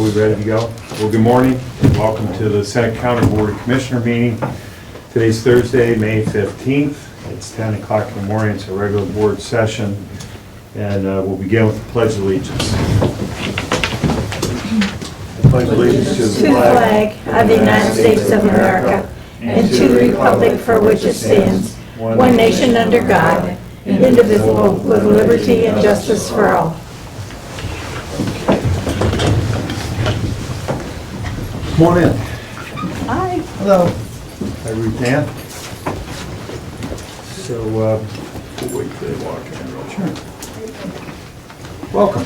we ready to go? Well, good morning, and welcome to the Senate County Board of Commissioner meeting. Today's Thursday, May 15th. It's 10 o'clock in the morning. It's a regular board session, and we'll begin with the Pledge of Allegiance. I pledge allegiance to the flag of the United States of America and to the republic for which it stands, one nation under God, indivisible, with liberty and justice for all. Come on in. Hi. Hello. Hi, Ruth Ann. So, we'll wait till they walk in. Sure. Welcome.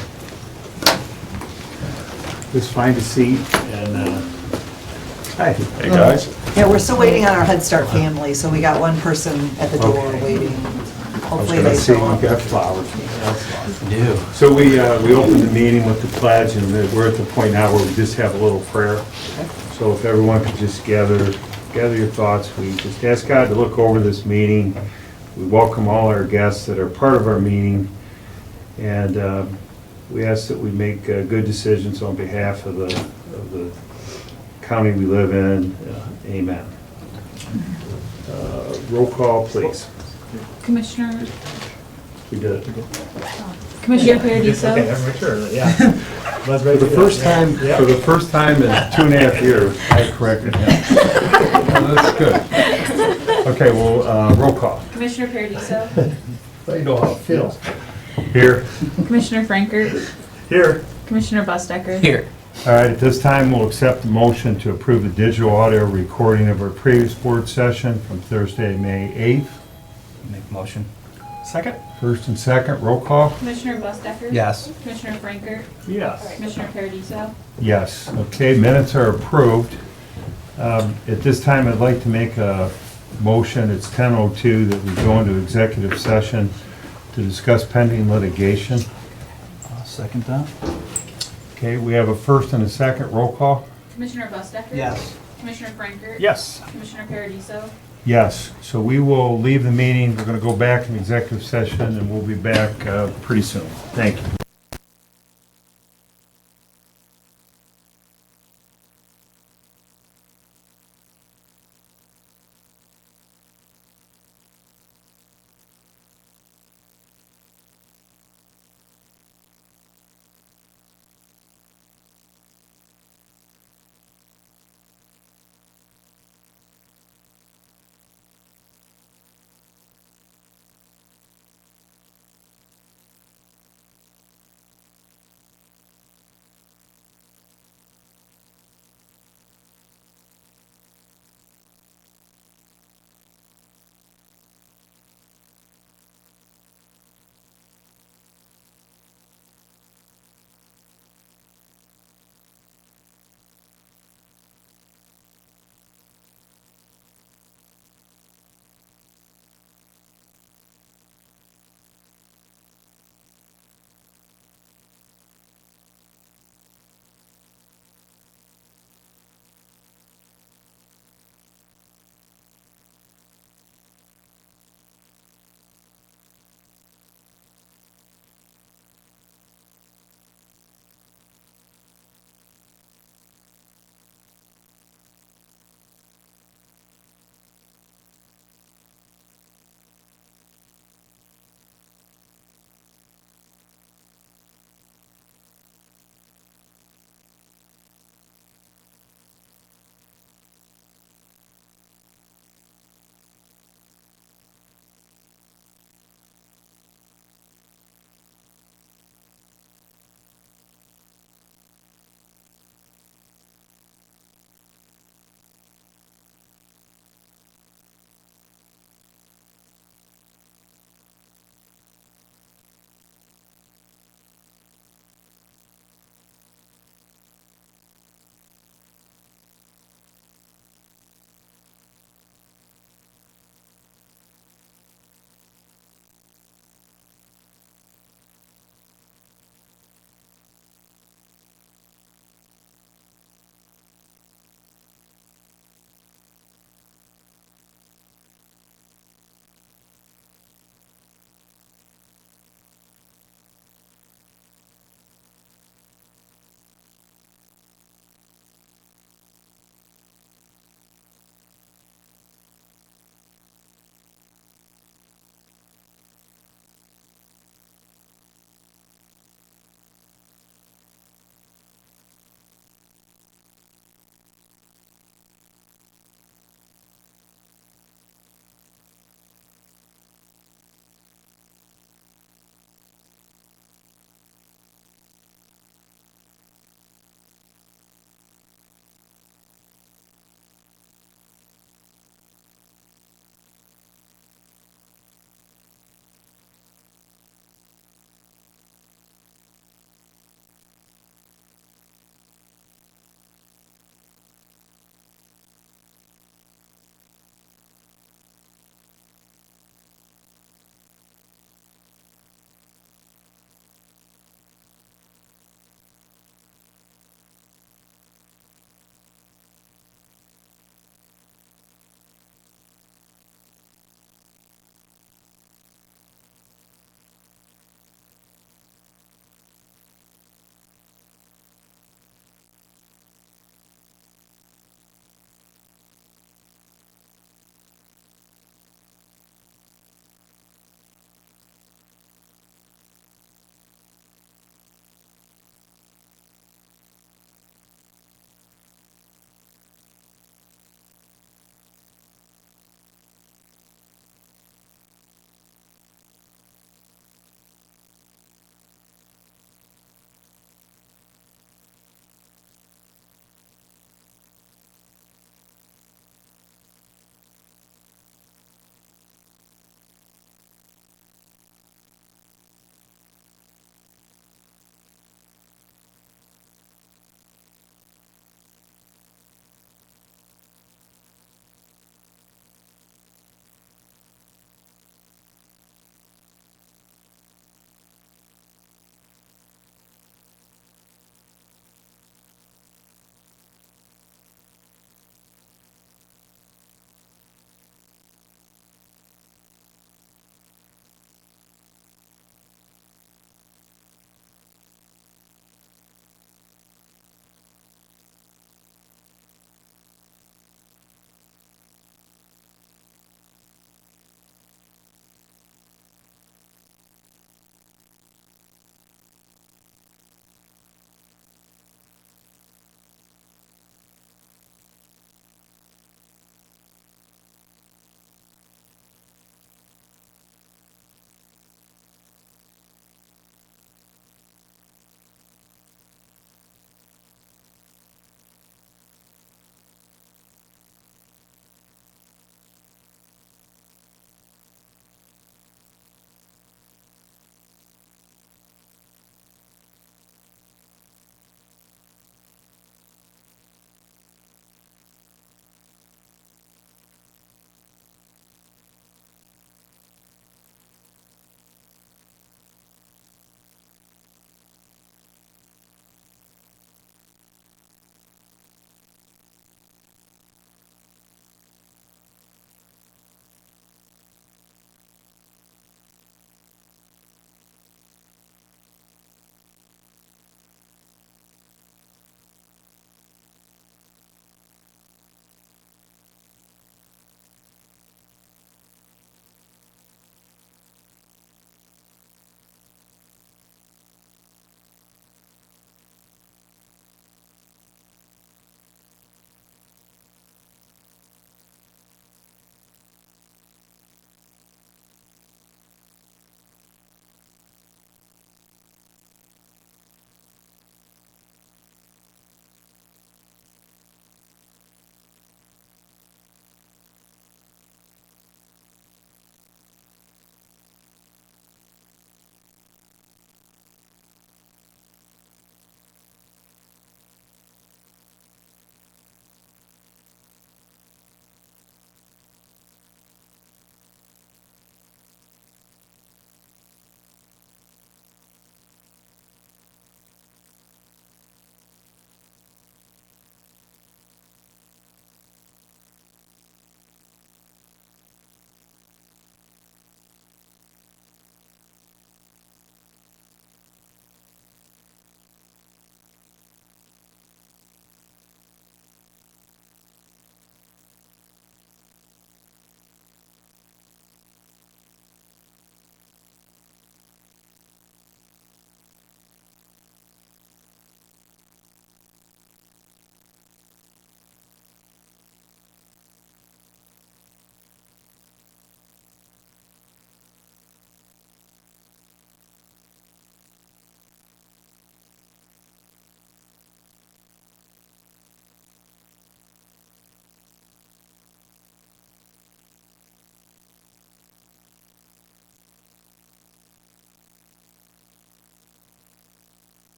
Just find a seat and, hi. Hey, guys. Yeah, we're still waiting on our Head Start family, so we got one person at the door Okay. waiting. I was Hopefully gonna they say, show we up. got flowers. So we opened the meeting with the pledge, and we're at the point now where we just have a little prayer. So if everyone could just gather your thoughts, we just ask God to look over this meeting. We welcome all our guests that are part of our meeting, and we ask that we make good decisions on behalf of the county we live in. Amen. Roll call, please. Commissioner We did it. Paradiso. Okay, I'm sure, yeah. For the first time, in 2.5 years, I corrected him. That's good. Okay, well, roll call. Commissioner Paradiso. You know how it feels. Here. Commissioner Frankert. Here. Commissioner Bustecker. Here. All right, at this time, we'll accept the motion to approve the digital audio recording of our previous board session from Thursday, May 8th. Make a motion. Second? First and second, roll call? Commissioner Bustecker. Yes. Commissioner Frankert. Yes. Commissioner Paradiso. Yes, okay, minutes are approved. At this time, I'd like to make a motion, it's 10:02, that we go into executive session to discuss pending litigation. I'll second that. Okay, we have a first and a second, roll call? Commissioner Bustecker. Yes. Commissioner Frankert. Yes. Commissioner Paradiso. Yes, so we will leave the meeting, we're going to go back in executive session, and we'll be back pretty soon. Thank you.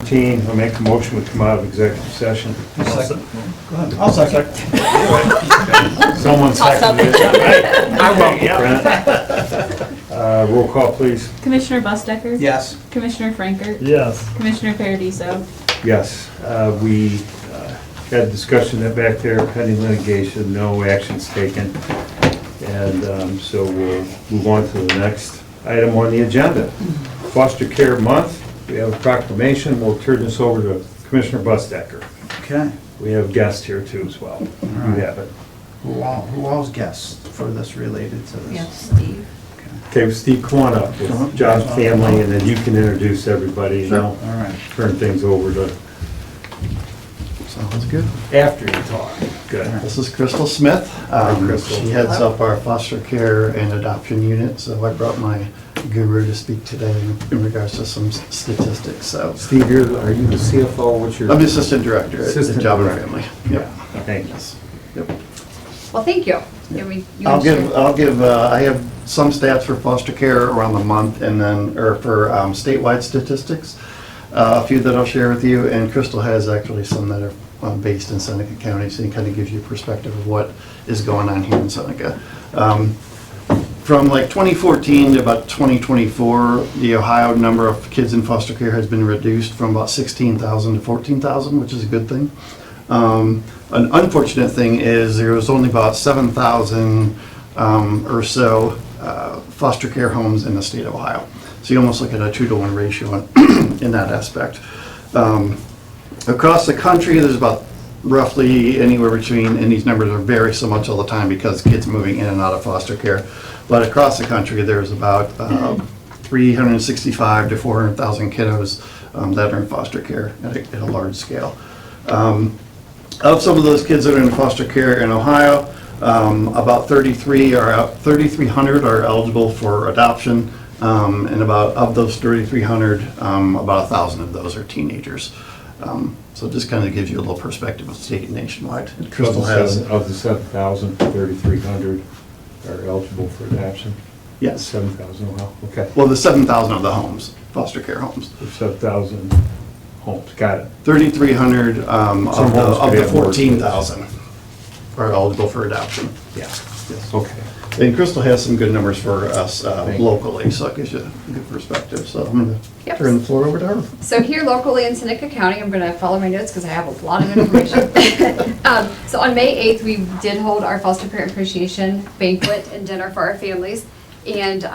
13, I'll make a motion to come out of executive session. I'll second. Someone seconded it. I will, yeah. Brent? Roll call, please. Commissioner Bustecker? Yes. Commissioner Frankert? Yes. Commissioner Paradiso? Yes, we had a discussion that back there, pending litigation, no actions taken. And so we'll move on to the next item on the agenda. Foster Care Month, we have a proclamation. We'll turn this over to Commissioner Bustecker. Okay. We have guests here too as well. You have it. Who all's guests for this related to this? Yes, Steve. Okay, Steve, come on up with John's family, and then you can introduce everybody, and Sure. I'll All right. turn things over to Sounds good. after you talk. Good. This is Crystal Smith. Crystal. She heads up our foster care and adoption unit, so I brought my guru to speak today in regards to some statistics. So Steve, are you the CFO? What's your? I'm the assistant director at Assistant Job and director. Family. Yeah, Yep. thank you. Yep. Well, thank you. I'll give, I have some stats for foster care around the month and then, or for statewide statistics. A few that I'll share with you, and Crystal has actually some that are based in Seneca County, so it kind of gives you a perspective of what is going on here in Seneca. From like 2014 to about 2024, the Ohio number of kids in foster care has been reduced from about 16,000 to 14,000, which is a good thing. An unfortunate thing is there was only about 7,000 or so foster care homes in the state of Ohio. So you almost look at a 2-to-1 ratio in that aspect. Across the country, there's about roughly anywhere between, and these numbers vary so much all the time because kids moving in and out of foster care, but across the country, there's about 365 to 400,000 kiddos that are in foster care at a large scale. Of some of those kids that are in foster care in Ohio, about 3,300 are eligible for adoption, and of those 3,300, about 1,000 of those are teenagers. So it just kind of gives you a little perspective of state and nationwide. And Crystal has, Of the 7,000, 3,300 are eligible for adoption? yes, 7,000, wow, okay. well, the 7,000 of the homes, foster care homes. There's 7,000 homes, got it. 3,300 of homes could the have more 14,000 are eligible for adoption. Yeah, Yes. okay. And Crystal has some good numbers for us Thank you. locally, so it gives you a good perspective. So I'm going to Yep. turn the floor over to her. So here locally in Seneca County, I'm going to follow my notes because I have a lot of information. So on May 8th, we did hold our foster parent appreciation banquet and dinner for our families. And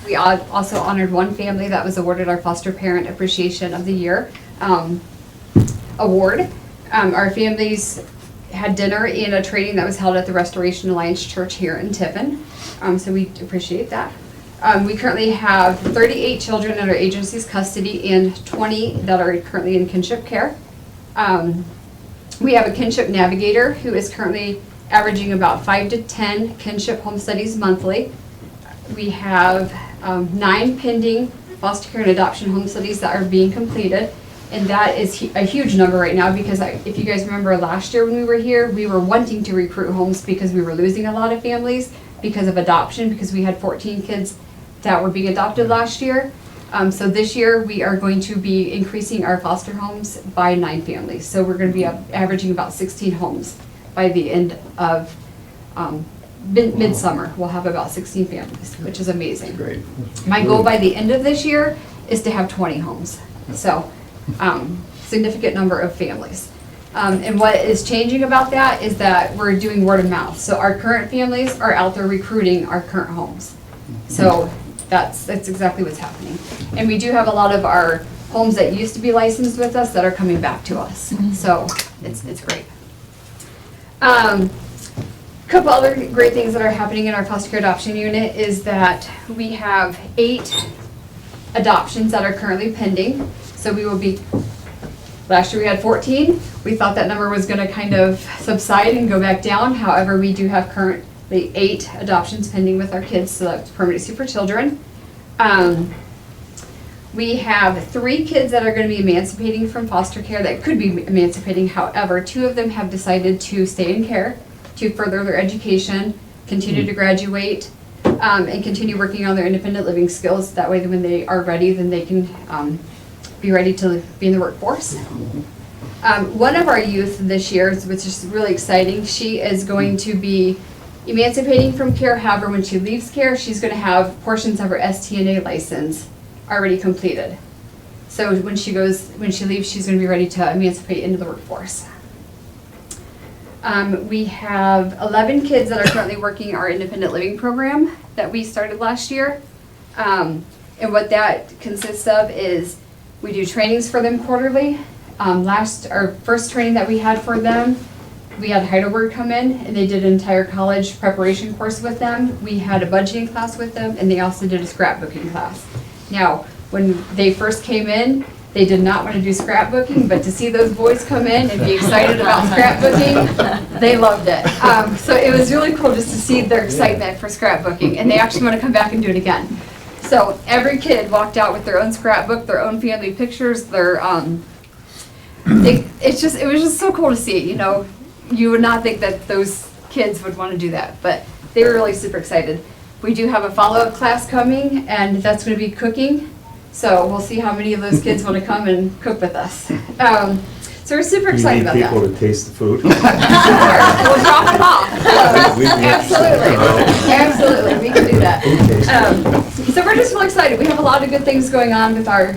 we also honored one family that was awarded our Foster Parent Appreciation of the Year award. Our families had dinner in a training that was held at the Restoration Alliance Church here in Tiffin. So we appreciate that. We currently have 38 children in our agency's custody and 20 that are currently in kinship care. We have a kinship navigator who is currently averaging about 5 to 10 kinship home studies monthly. We have 9 pending foster care and adoption home studies that are being completed. And that is a huge number right now because if you guys remember last year when we were here, we were wanting to recruit homes because we were losing a lot of families because of adoption, because we had 14 kids that were being adopted last year. So this year we are going to be increasing our foster homes by 9 families. So we're going to be averaging about 16 homes by the end of midsummer. We'll have about 16 families, which is amazing. Great. My goal by the end of this year is to have 20 homes. So significant number of families. And what is changing about that is that we're doing word of mouth. So our current families are out there recruiting our current homes. So that's exactly what's happening. And we do have a lot of our homes that used to be licensed with us that are coming back to us. So it's great. Couple other great things that are happening in our foster care adoption unit is that we have 8 adoptions that are currently pending. So we will be, last year we had 14. We thought that number was going to kind of subside and go back down. However, we do have currently 8 adoptions pending with our kids, so that's permanency for children. We have 3 kids that are going to be emancipating from foster care that could be emancipating. However, 2 of them have decided to stay in care to further their education, continue to graduate, and continue working on their independent living skills. That way when they are ready, then they can be ready to be in the workforce. One of our youth this year, which is really exciting, she is going to be emancipating from care. However, when she leaves care, she's going to have portions of her STNA license already completed. So when she leaves, she's going to be ready to emancipate into the workforce. We have 11 kids that are currently working our independent living program that we started last year. And what that consists of is we do trainings for them quarterly. Our first training that we had for them, we had Heidelberg come in and they did an entire college preparation course with them. We had a budgeting class with them and they also did a scrapbooking class. Now, when they first came in, they did not want to do scrapbooking, but to see those boys come in and be excited about scrapbooking, they loved it. So it was really cool just to see their excitement for scrapbooking, and they actually want to come back and do it again. So every kid walked out with their own scrapbook, their own family pictures, it was just so cool to see. You know, you would not think that those kids would want to do that, but they were really super excited. We do have a follow-up class coming, and that's going to be cooking. So we'll see how many of those kids want to come and cook with us. So we're super excited about You that. need people to taste the food. We'll drop them off. Absolutely, we can do that. So we're just really excited. We have a lot of good things going on with our,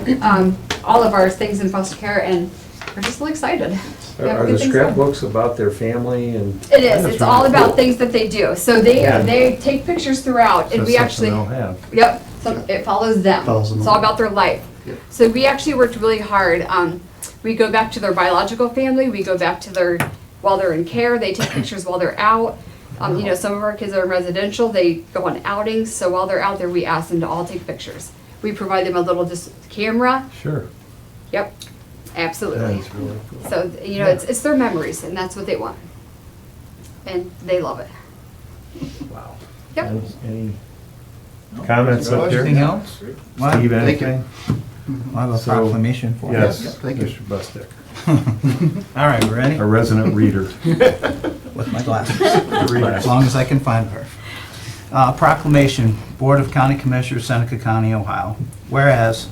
all of our things in foster care, and we're just really excited. We have Are the good things going. scrapbooks about their family and? It is. It's all about things that they do. So they take pictures throughout, and we actually. They'll have. Yep, so it follows them. Follows them It's all all. about their life. Yep. So we actually worked really hard. We go back to their biological family, we go back to while they're in care, they take pictures while they're out. You know, some of our kids are in residential, they go on outings, so while they're out there, we ask them to all take pictures. We provide them a little just camera. Sure. Yep, absolutely. That's really cool. So, you know, it's their memories, and that's what they want. And they love it. Wow. Yep. Any comments up there? Anything else? Steve, Thank you. anything? I have a So- proclamation for you. Yes, Thank you. Mr. Bustek, All right, we're ready? a resident reader. With my glasses, as long as I can find her. Proclamation, Board of County Commissioners, Seneca County, Ohio. Whereas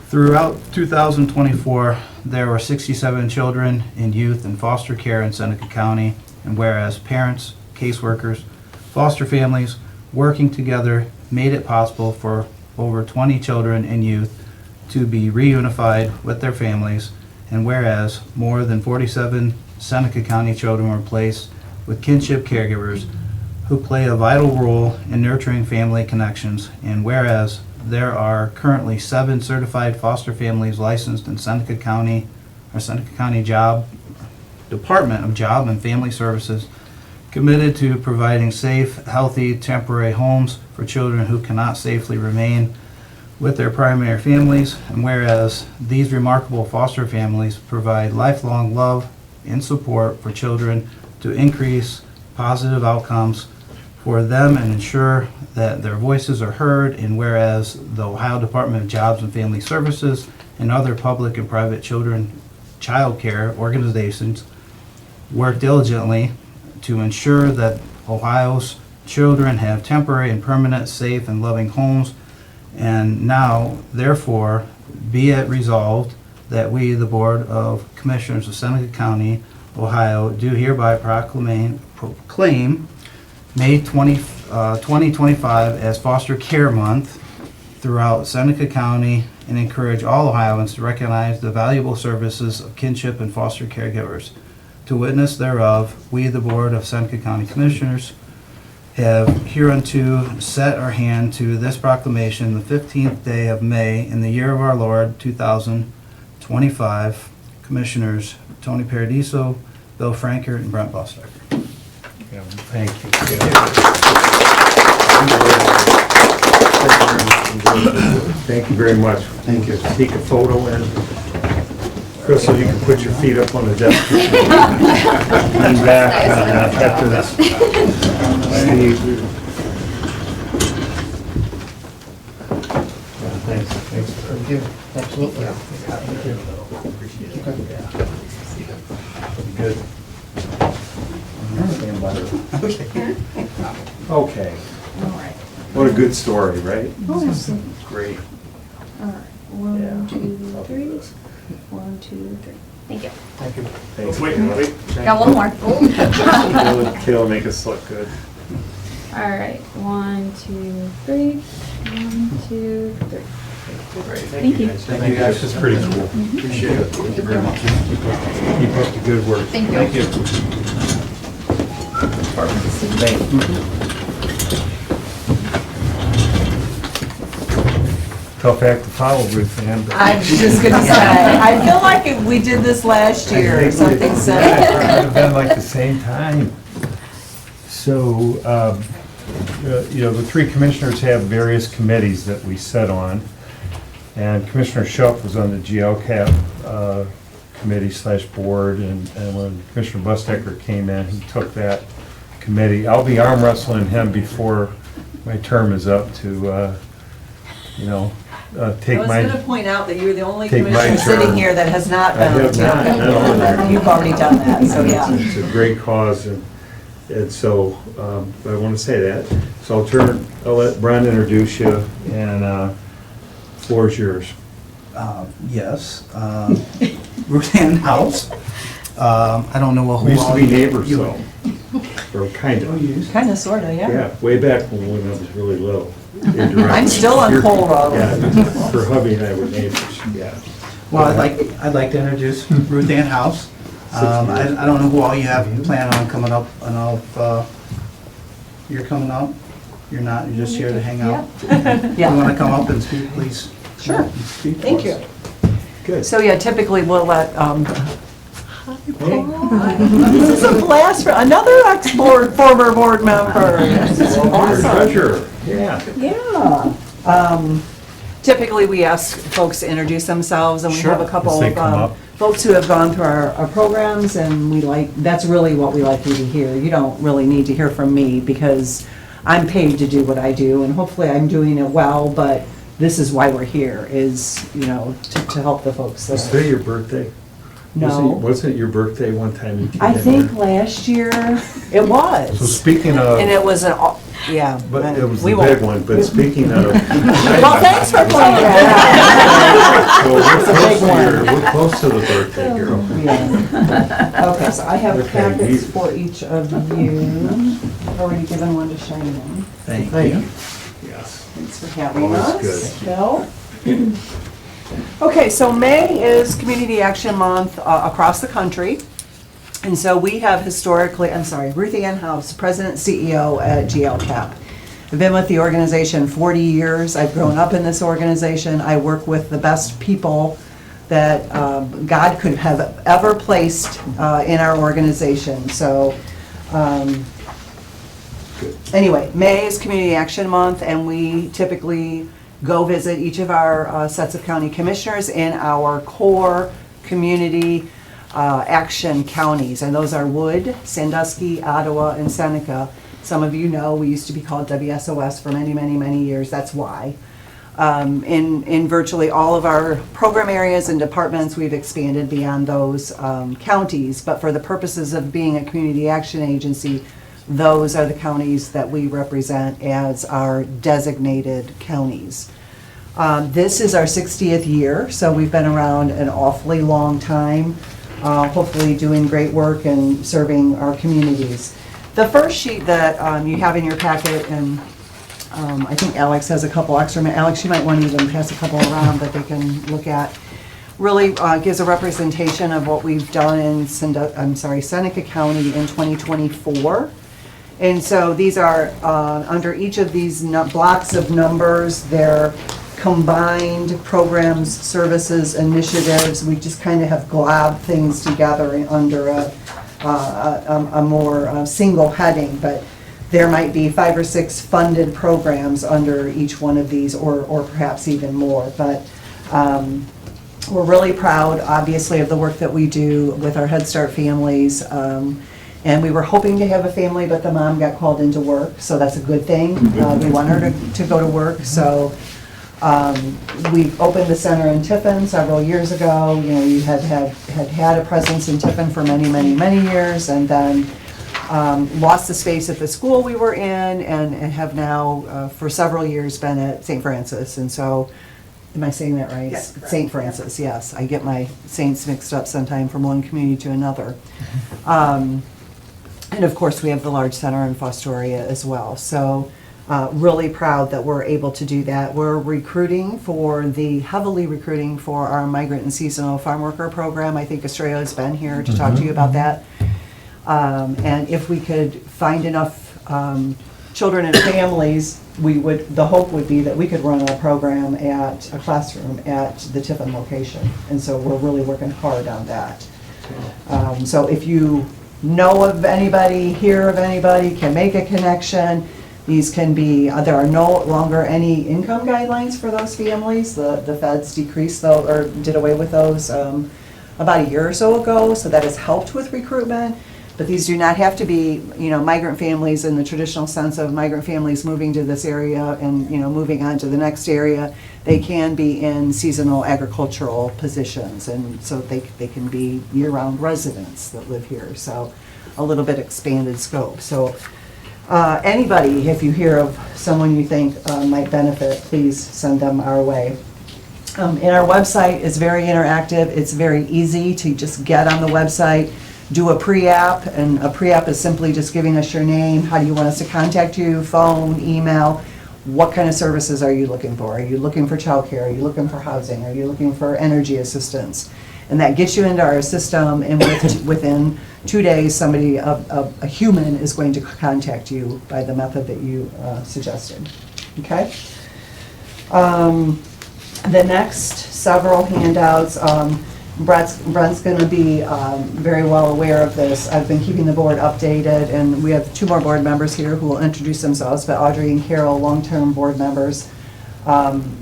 throughout 2024, there were 67 children and youth in foster care in Seneca County, and whereas parents, caseworkers, foster families working together made it possible for over 20 children and youth to be reunified with their families, and whereas more than 47 Seneca County children were placed with kinship caregivers who play a vital role in nurturing family connections, and whereas there are currently 7 certified foster families licensed in Seneca County, or Seneca County Department of Job and Family Services, committed to providing safe, healthy, temporary homes for children who cannot safely remain with their primary families, and whereas these remarkable foster families provide lifelong love and support for children to increase positive outcomes for them and ensure that their voices are heard, and whereas the Ohio Department of Jobs and Family Services and other public and private child care organizations work diligently to ensure that Ohio's children have temporary and permanent, safe, and loving homes. And now, therefore, be it resolved that we, the Board of Commissioners of Seneca County, Ohio, do hereby proclaim May 2025 as Foster Care Month throughout Seneca County, and encourage all Ohioans to recognize the valuable services of kinship and foster caregivers. To witness thereof, we, the Board of Seneca County Commissioners, have hereunto set our hand to this proclamation the 15th day of May in the year of our Lord 2025. Commissioners Tony Paradiso, Bill Frankert, and Brent Bostock. Thank you. Thank you very much. Thank you. Take a photo and, Crystal, you can put your feet up on the desk. Lean back after this. Steve. Thanks. Thank you. Absolutely. Good. Okay. What a good story, right? Great. All right, 1, 2, three. 1, 2, 3. Thank you. Thank you. Thanks. Wait. Got one more. Kayla, make us look good. All right. 1, 2, 3. 1, 2, 3. Thank you. Thank you, guys. This is pretty cool. Appreciate it. Thank you very much. Keep up the good work. Thank you. Thank you. Tough act to follow, Ruth Ann. but- I was just gonna say, I feel like if we did this last year or something Yeah, similar. it would have been like the same time. So, the three commissioners have various committees that we sit on. And Commissioner Schupp was on the GLCAP committee/board, and when Commissioner Bustecker came in, he took that committee. I'll be arm wrestling him before my term is up to, take I was my... gonna point out that you're the only Take my commissioner sitting turn. here that has not I been. have not, no. You've already done that, so yeah. It's a great cause, and so, I want to say that. So I'll let Brian introduce you, and floor is yours. Yes. Ruth Ann House. I don't know who We used to all be neighbors, you- though, or kind of. Kinda, sorta, yeah. Yeah, way back when I was really little. I'm still on Cole Road. Yeah, her hubby and I were neighbors, yeah. Well, I'd like to introduce Ruth Ann House. I don't know who all you have planned on coming up. I don't know if you're coming up. You're not, you're just here to hang out. If you want to come up and speak, please. Sure. Speak for Thank us. you. Good. So yeah, typically we'll let, Hey. this is a blast for another ex-board, former board member. This is Well, you're awesome. treasurer, yeah. Yeah. Typically, we ask folks to introduce themselves, and we have a couple As they of come up. folks who have gone through our programs, and that's really what we like you to hear. You don't really need to hear from me, because I'm paid to do what I do, and hopefully I'm doing it well, but this is why we're here, is, to help the folks Was that. today your birthday? No. Wasn't it your birthday one time you came in? I think here? last year, it So was. speaking of, And it was yeah. but it was we the won't- big one, but speaking of. Well, thanks for pointing that So we're close to the birthday girl. out. Yeah. Okay, so I have Okay, packets you- for each of you. I've already given one to Cheyenne. Thank Great. you. Yes. Thanks for having Always us. good. Bill? Okay, so May is Community Action Month across the country. And so we have Ruth Ann House, President CEO at GLCAP. I've been with the organization 40 years. I've grown up in this organization. I work with the best people that God could have ever placed in our organization. So anyway, May is Community Action Month, and we typically go visit each of our sets of county commissioners in our core community action counties, and those are Wood, Sandusky, Ottawa, and Seneca. Some of you know, we used to be called WSOS for many, many, many years, that's why. In virtually all of our program areas and departments, we've expanded beyond those counties, but for the purposes of being a community action agency, those are the counties that we represent as our designated counties. This is our 60th year, so we've been around an awfully long time, hopefully doing great work and serving our communities. The first sheet that you have in your packet, and I think Alex has a couple extra, Alex, you might want to even pass a couple around that they can look at, really gives a representation of what we've done in Seneca County in 2024. And so these are, under each of these blocks of numbers, they're combined programs, services, initiatives. We just kind of have globbed things together under a more single heading, but there might be 5 or 6 funded programs under each one of these, or perhaps even more. But we're really proud, obviously, of the work that we do with our Head Start families. And we were hoping to have a family, but the mom got called into work, so that's a good thing. We want her to go to work, so we opened the center in Tiffin several years ago. You had a presence in Tiffin for many, many, many years, and then lost the space at the school we were in, and have now for several years been at St. Francis. And so Am I saying that right? Yes, correct. St. Francis, yes. I get my saints mixed up sometime from one community to another. And of course, we have the large center in Fostoria as well. So really proud that we're able to do that. We're heavily recruiting for our migrant and seasonal farm worker program. I think Estrella has been here to talk to you about that. And if we could find enough children and families, the hope would be that we could run a program at a classroom at the Tiffin location. And so we're really working hard on that. So if you know of anybody, hear of anybody, can make a connection, these can be, there are no longer any income guidelines for those families. The feds decreased those, or did away with those about a year or so ago, so that has helped with recruitment. But these do not have to be, migrant families in the traditional sense of migrant families moving to this area and, moving on to the next area. They can be in seasonal agricultural positions, and so they can be year-round residents that live here. So a little bit expanded scope. So anybody, if you hear of someone you think might benefit, please send them our way. And our website is very interactive. It's very easy to just get on the website, do a pre-app, and a pre-app is simply just giving us your name, how do you want us to contact you, phone, email, what kind of services are you looking for? Are you looking for childcare? Are you looking for housing? Are you looking for energy assistance? And that gets you into our system, and within 2 days, somebody, a human, is going to contact you by the method that you suggested. Okay? The next several handouts, Brent's going to be very well aware of this. I've been keeping the board updated, and we have 2 more board members here who will introduce themselves, but Audrey and Carol, long-term board members.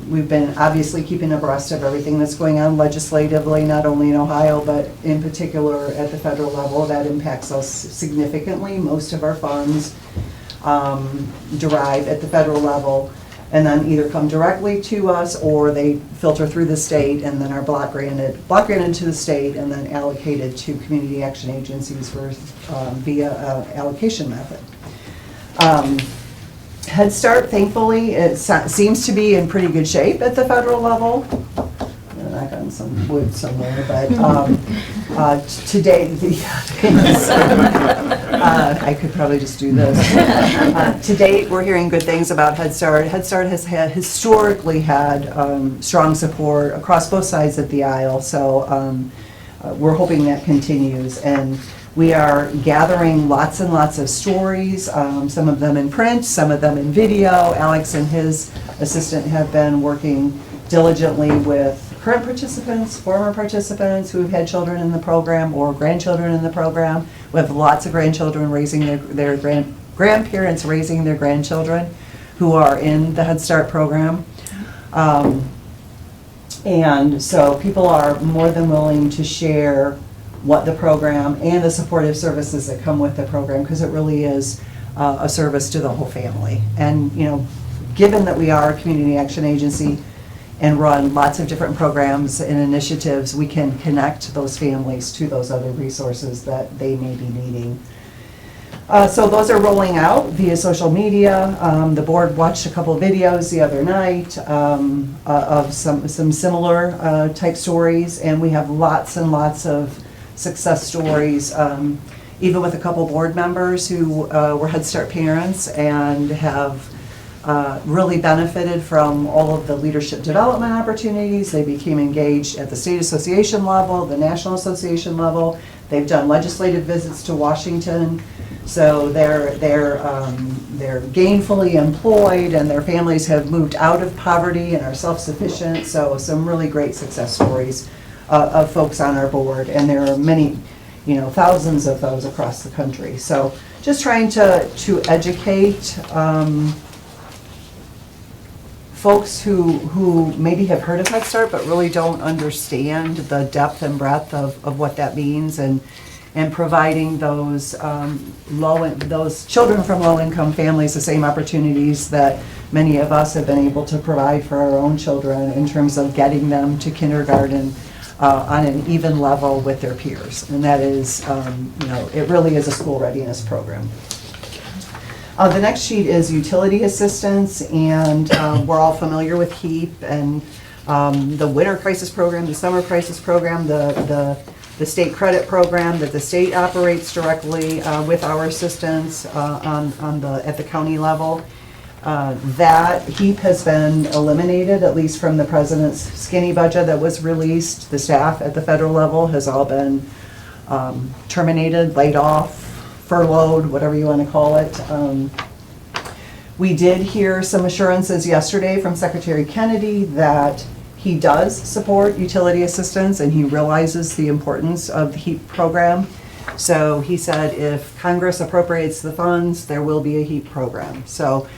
We've been obviously keeping abreast of everything that's going on legislatively, not only in Ohio, but in particular at the federal level. That impacts us significantly. Most of our funds derive at the federal level and then either come directly to us or they filter through the state and then are block granted to the state and then allocated to community action agencies for via allocation method. Head Start, thankfully, it seems to be in pretty good shape at the federal level. I'm gonna knock on some wood somewhere, but to date, I could probably just do this. To date, we're hearing good things about Head Start. Head Start has historically had strong support across both sides of the aisle, so we're hoping that continues. And we are gathering lots and lots of stories, some of them in print, some of them in video. Alex and his assistant have been working diligently with current participants, former participants who have had children in the program or grandchildren in the program. We have lots of grandchildren raising their grandparents raising their grandchildren who are in the Head Start program. And so people are more than willing to share what the program and the supportive services that come with the program, because it really is a service to the whole family. And given that we are a community action agency and run lots of different programs and initiatives, we can connect those families to those other resources that they may be needing. So those are rolling out via social media. The board watched a couple of videos the other night of some similar type stories, and we have lots and lots of success stories, even with a couple board members who were Head Start parents and have really benefited from all of the leadership development opportunities. They became engaged at the state association level, the national association level. They've done legislative visits to Washington. So they're gainfully employed, and their families have moved out of poverty and are self-sufficient. So some really great success stories of folks on our board, and there are many, thousands of those across the country. So just trying to educate folks who maybe have heard of Head Start but really don't understand the depth and breadth of what that means, and providing those those children from low-income families the same opportunities that many of us have been able to provide for our own children in terms of getting them to kindergarten on an even level with their peers. And that is, it really is a school readiness program. The next sheet is utility assistance, and we're all familiar with HEAP, and the winter crisis program, the summer crisis program, the state credit program that the state operates directly with our assistance at the county level. That heap has been eliminated, at least from the president's skinny budget that was released. The staff at the federal level has all been terminated, laid off, furloughed, whatever you want to call it. We did hear some assurances yesterday from Secretary Kennedy that he does support utility assistance and he realizes the importance of the HEAP program. So he said if Congress appropriates the funds, there will be a HEAP program. So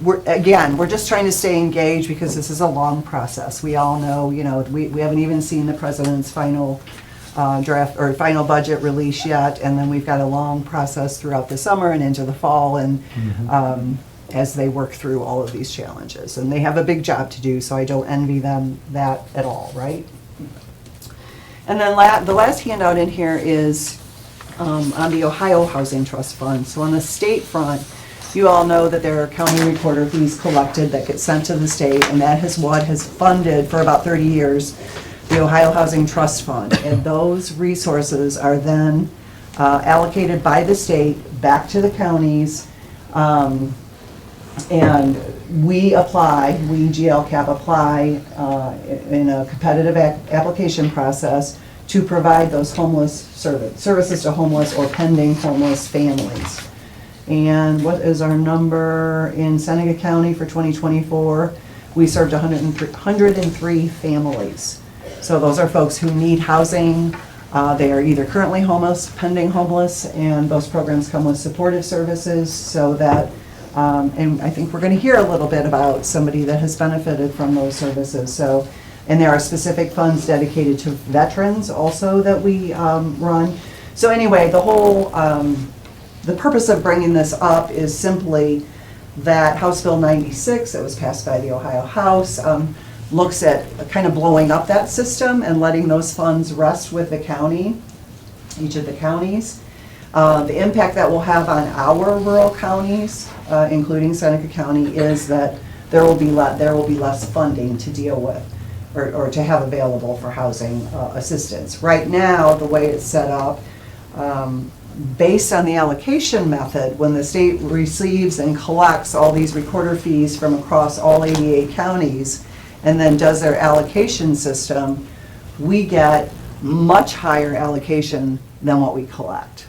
we're just trying to stay engaged because this is a long process. We all know, we haven't even seen the president's final draft or final budget release yet, and then we've got a long process throughout the summer and into the fall, and as they work through all of these challenges. And they have a big job to do, so I don't envy them that at all, right? And then the last handout in here is on the Ohio Housing Trust Fund. So on the state front, you all know that there are county recorder fees collected that get sent to the state, and that is what has funded for about 30 years the Ohio Housing Trust Fund. And those resources are then allocated by the state back to the counties, and we GLCAP apply in a competitive application process to provide those services to homeless or pending homeless families. And what is our number in Seneca County for 2024? We served 103 families. So those are folks who need housing. They are either currently homeless, pending homeless, and those programs come with supportive services so that, and I think we're going to hear a little bit about somebody that has benefited from those services. So, and there are specific funds dedicated to veterans also that we run. So anyway, the whole, the purpose of bringing this up is simply that House Bill 96 that was passed by the Ohio House looks at kind of blowing up that system and letting those funds rest with the county, each of the counties. The impact that will have on our rural counties, including Seneca County, is that there will be less funding to deal with or to have available for housing assistance. Right now, the way it's set up, based on the allocation method, when the state receives and collects all these recorder fees from across all 88 counties and then does their allocation system, we get much higher allocation than what we collect.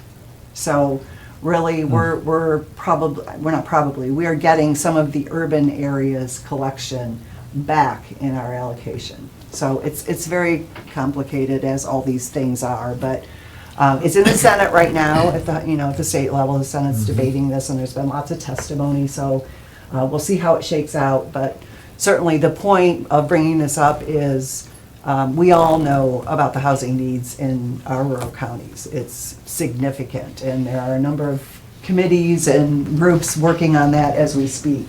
So really, we are getting some of the urban areas collection back in our allocation. So it's very complicated, as all these things are, but it's in the Senate right now at the state level. The Senate's debating this, and there's been lots of testimony, so we'll see how it shakes out. But certainly the point of bringing this up is we all know about the housing needs in our rural counties. It's significant, and there are a number of committees and groups working on that as we speak.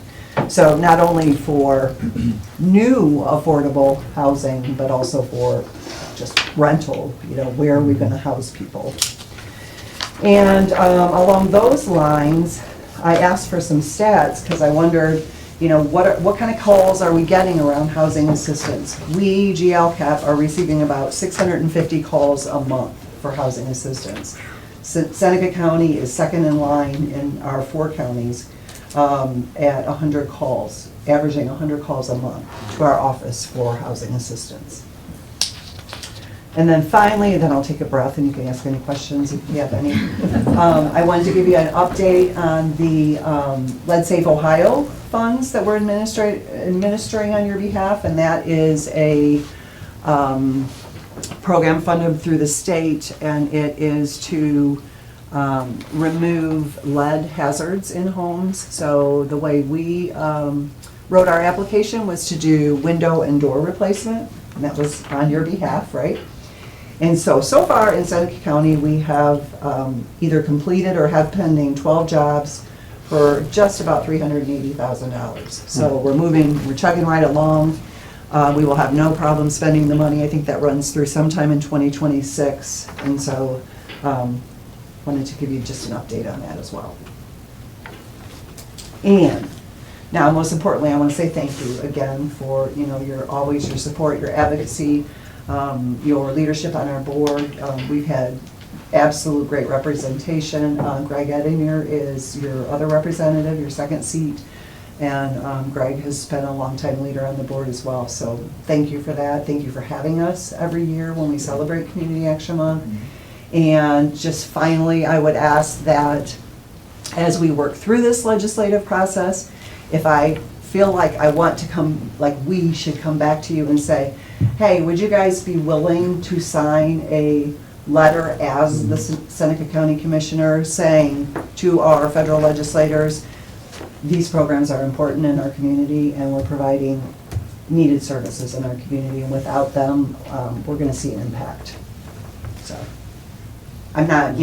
So not only for new affordable housing, but also for just rental, where are we going to house people? And along those lines, I asked for some stats because I wondered, what kind of calls are we getting around housing assistance? We, GLCAP, are receiving about 650 calls a month for housing assistance. Seneca County is second in line in our 4 counties at 100 calls, averaging 100 calls a month to our office for housing assistance. And then finally, then I'll take a breath and you can ask any questions if you have any. I wanted to give you an update on the LeadSafe Ohio funds that we're administering on your behalf, and that is a program funded through the state, and it is to remove lead hazards in homes. So the way we wrote our application was to do window and door replacement, and that was on your behalf, right? And so far in Seneca County, we have either completed or have pending 12 jobs for just about $380,000. So we're chugging right along. We will have no problem spending the money. I think that runs through sometime in 2026. And so wanted to give you just an update on that as well. And Now, most importantly, I want to say thank you again for, your support, your advocacy, your leadership on our board. We've had absolute great representation. Greg Edinger is your other representative, your second seat. And Greg has been a longtime leader on the board as well. So thank you for that. Thank you for having us every year when we celebrate Community Action Month. And just finally, I would ask that as we work through this legislative process, if I feel like I want to come, like we should come back to you and say, hey, would you guys be willing to sign a letter as the Seneca County Commissioner saying to our federal legislators, these programs are important in our community and we're providing needed services in our community, and without them, we're going to see an impact. So I'm not,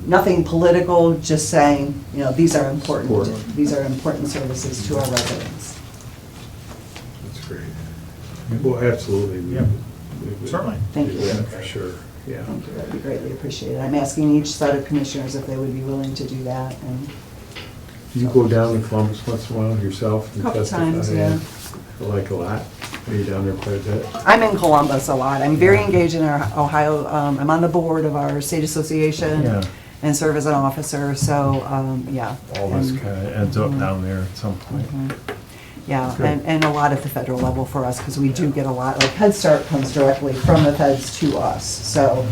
nothing political, just saying, these are important. These are important services to our residents. That's great. Well, absolutely. Certainly. Thank you. Yeah, for sure, yeah. Thank you, that'd be greatly appreciated. I'm asking each set of commissioners if they would be willing to do that. And You go down to Columbus once in a while yourself and Couple testify? times, yeah. Like a lot? Are you down there quite a bit? I'm in Columbus a lot. I'm very engaged in our Ohio, I'm on the board of our state association Yeah. and serve as an officer, so, yeah. All this And- kind of ends up down there at some point. Yeah, Good. and a lot at the federal level for us, because we do get a lot, like Head Start comes directly from the feds to us. So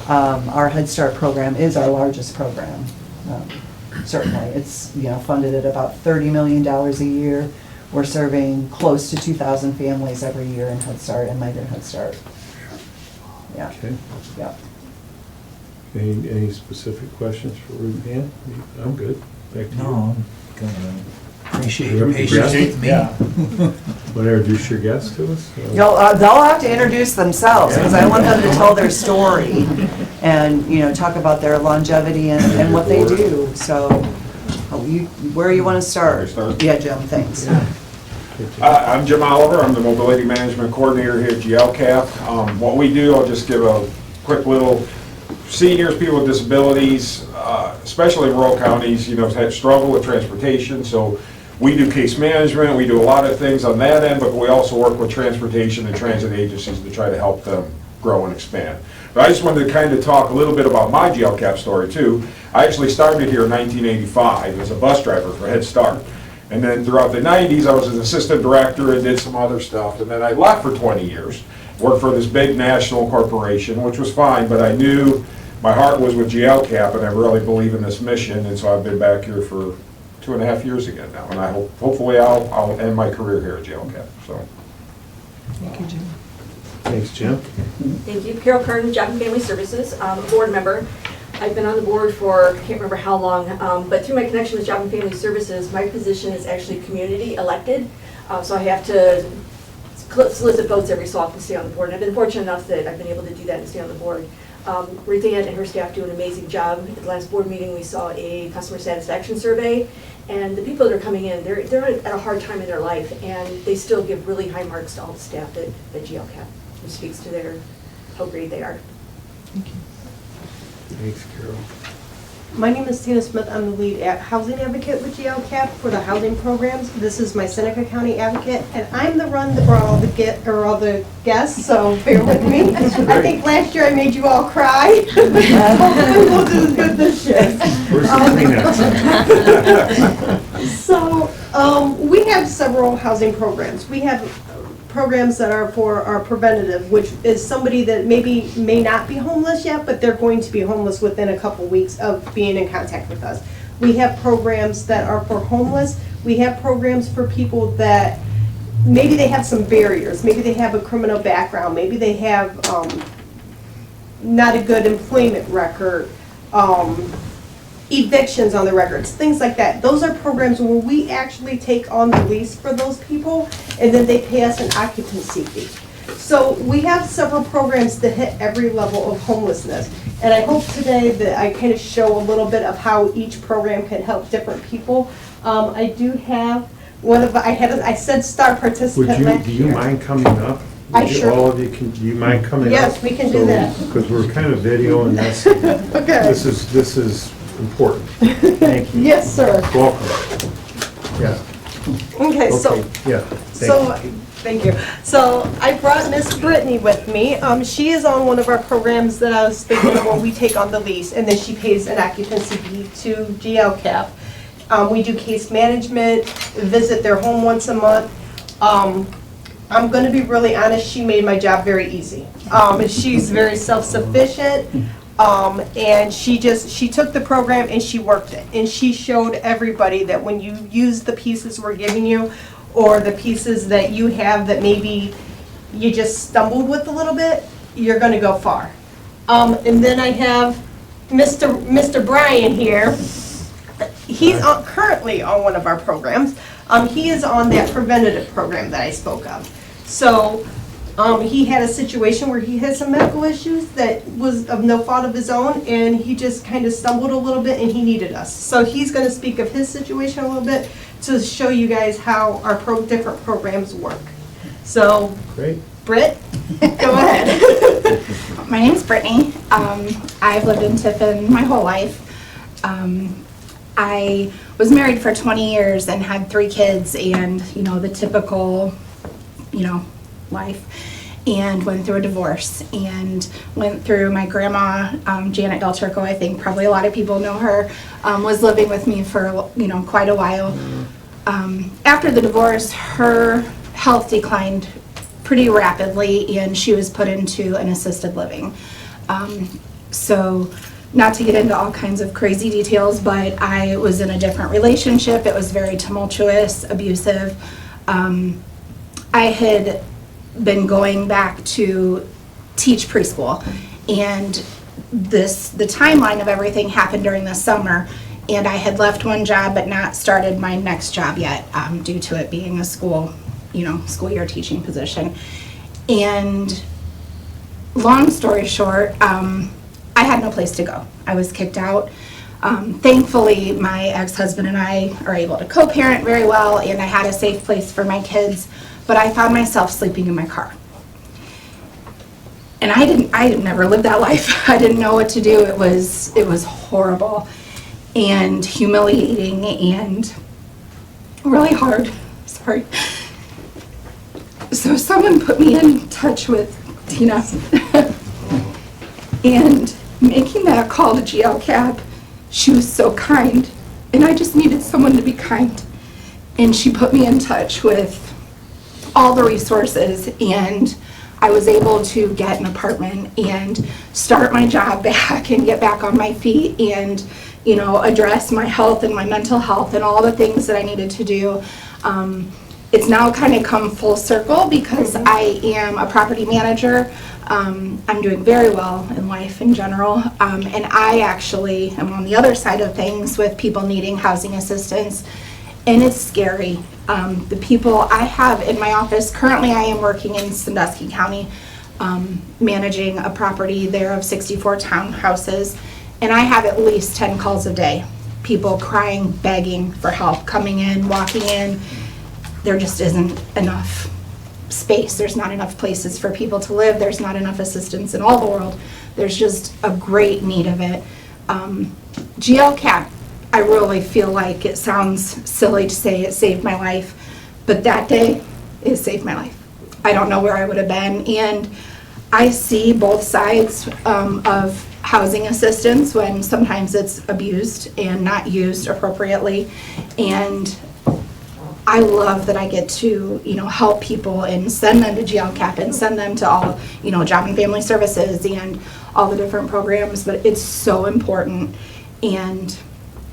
our Head Start program is our largest program. Certainly, it's, funded at about $30 million a year. We're serving close to 2,000 families every year in Head Start and Migrant Head Start. Yeah, Okay. yeah. Any specific questions for Ruth Ann? I'm good. Back to you. No, I'm gonna appreciate your your patience patience with with me. me. Want to introduce your guest to us? They'll have to introduce themselves, because I want them to tell their story and, talk about their longevity and what they do. So, where you want to start? Yeah, Jim, thanks. I'm Jim Oliver. I'm the Mobility Management Coordinator here at GLCAP. What we do, I'll just give a quick little, seniors, people with disabilities, especially in rural counties, have struggled with transportation. So we do case management, we do a lot of things on that end, but we also work with transportation and transit agencies to try to help them grow and expand. But I just wanted to kind of talk a little bit about my GLCAP story too. I actually started here in 1985 as a bus driver for Head Start. And then throughout the 90s, I was an assistant director and did some other stuff. And then I left for 20 years, worked for this big national corporation, which was fine, but I knew my heart was with GLCAP and I really believe in this mission. And so I've been back here for 2.5 years again now. And I hopefully I'll end my career here at GLCAP, so. Thank you, Jim. Thanks, Jim. Thank you. Carol Kern, Job and Family Services, I'm a board member. I've been on the board for, I can't remember how long, but through my connection with Job and Family Services, my position is actually community elected. So I have to solicit votes every so often to stay on the board. And I've been fortunate enough that I've been able to do that and stay on the board. Ruth Ann and her staff do an amazing job. At the last board meeting, we saw a customer satisfaction survey. And the people that are coming in, they're at a hard time in their life, and they still give really high marks to all the staff at GLCAP, which speaks to how great they are. Thank you. Thanks, Carol. My name is Tina Smith. I'm the lead housing advocate with GLCAP for the housing programs. This is my Seneca County advocate, and I'm the run for all the guests, so bear with me. I think last year I made you all cry. Hopefully we'll do as good this year. Where's the Kleenex? So we have several housing programs. We have programs that are for our preventative, which is somebody that may not be homeless yet, but they're going to be homeless within a couple weeks of being in contact with us. We have programs that are for homeless. We have programs for people that maybe they have some barriers. Maybe they have a criminal background. Maybe they have not a good employment record. Evictions on the records, things like that. Those are programs where we actually take on the lease for those people, and then they pay us an occupancy fee. So we have several programs that hit every level of homelessness. And I hope today that I kind of show a little bit of how each program can help different people. I do have I said star participant last Do year. you mind coming up? I sure- All of you, do you mind coming up? Yes, we can do that. Because we're kind of videoing this. Okay. This is important. Thank you. Yes, sir. Welcome. Yeah. Okay, so, Okay, yeah. thank you. So I brought Miss Brittany with me. She is on one of our programs that I was speaking of where we take on the lease and then she pays an occupancy fee to GLCAP. We do case management, visit their home once a month. I'm gonna be really honest, she made my job very easy. She's very self-sufficient, and she took the program and she worked it. And she showed everybody that when you use the pieces we're giving you, or the pieces that you have that maybe you just stumbled with a little bit, you're gonna go far. And then I have Mr. Brian here. He's currently on one of our programs. He is on that preventative program that I spoke of. So he had a situation where he had some medical issues that was of no fault of his own, and he just kind of stumbled a little bit and he needed us. So he's going to speak of his situation a little bit to show you guys how our different programs work. So, Great. Britt, go ahead. My name's Brittany. I've lived in Tiffin my whole life. I was married for 20 years and had 3 kids and, the typical, life, and went through a divorce and went through my grandma, Janet Del Turco, I think probably a lot of people know her, was living with me for, quite a while. After the divorce, her health declined pretty rapidly and she was put into an assisted living. So not to get into all kinds of crazy details, but I was in a different relationship. It was very tumultuous, abusive. I had been going back to teach preschool, and the timeline of everything happened during the summer, and I had left one job but not started my next job yet, due to it being a school year teaching position. And long story short, I had no place to go. I was kicked out. Thankfully, my ex-husband and I are able to co-parent very well, and I had a safe place for my kids, but I found myself sleeping in my car. And I had never lived that life. I didn't know what to do. It was horrible and humiliating and really hard. Sorry. So someone put me in touch with Tina. And making that call to GLCAP, she was so kind, and I just needed someone to be kind. And she put me in touch with all the resources, and I was able to get an apartment and start my job back and get back on my feet and, address my health and my mental health and all the things that I needed to do. It's now kind of come full circle because I am a property manager. I'm doing very well in life in general, and I actually am on the other side of things with people needing housing assistance, and it's scary. The people I have in my office, currently I am working in Sandusky County, managing a property there of 64 townhouses, and I have at least 10 calls a day. People crying, begging for help, coming in, walking in. There just isn't enough space. There's not enough places for people to live. There's not enough assistance in all the world. There's just a great need of it. GLCAP, I really feel like it sounds silly to say it saved my life, but that day it saved my life. I don't know where I would have been, and I see both sides of housing assistance when sometimes it's abused and not used appropriately, and I love that I get to, help people and send them to GLCAP and send them to all, Job and Family Services and all the different programs, but it's so important. And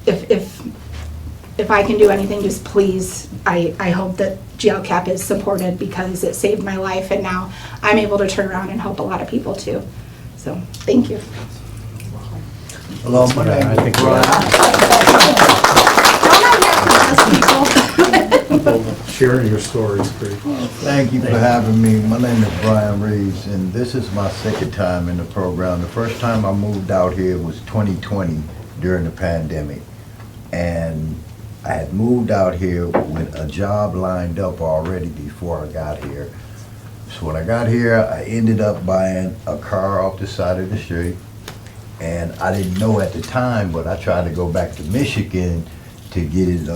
if I can do anything, just please, I hope that GLCAP is supported because it saved my life, and now I'm able to turn around and help a lot of people too. So, thank you. Hello, my name is Sharing your story is great. Thank you for having me. My name is Brian Reeves, and this is my second time in the program. The first time I moved out here was 2020 during the pandemic. And I had moved out here with a job lined up already before I got here. So when I got here, I ended up buying a car off the side of the street. And I didn't know at the time, but I tried to go back to Michigan to get it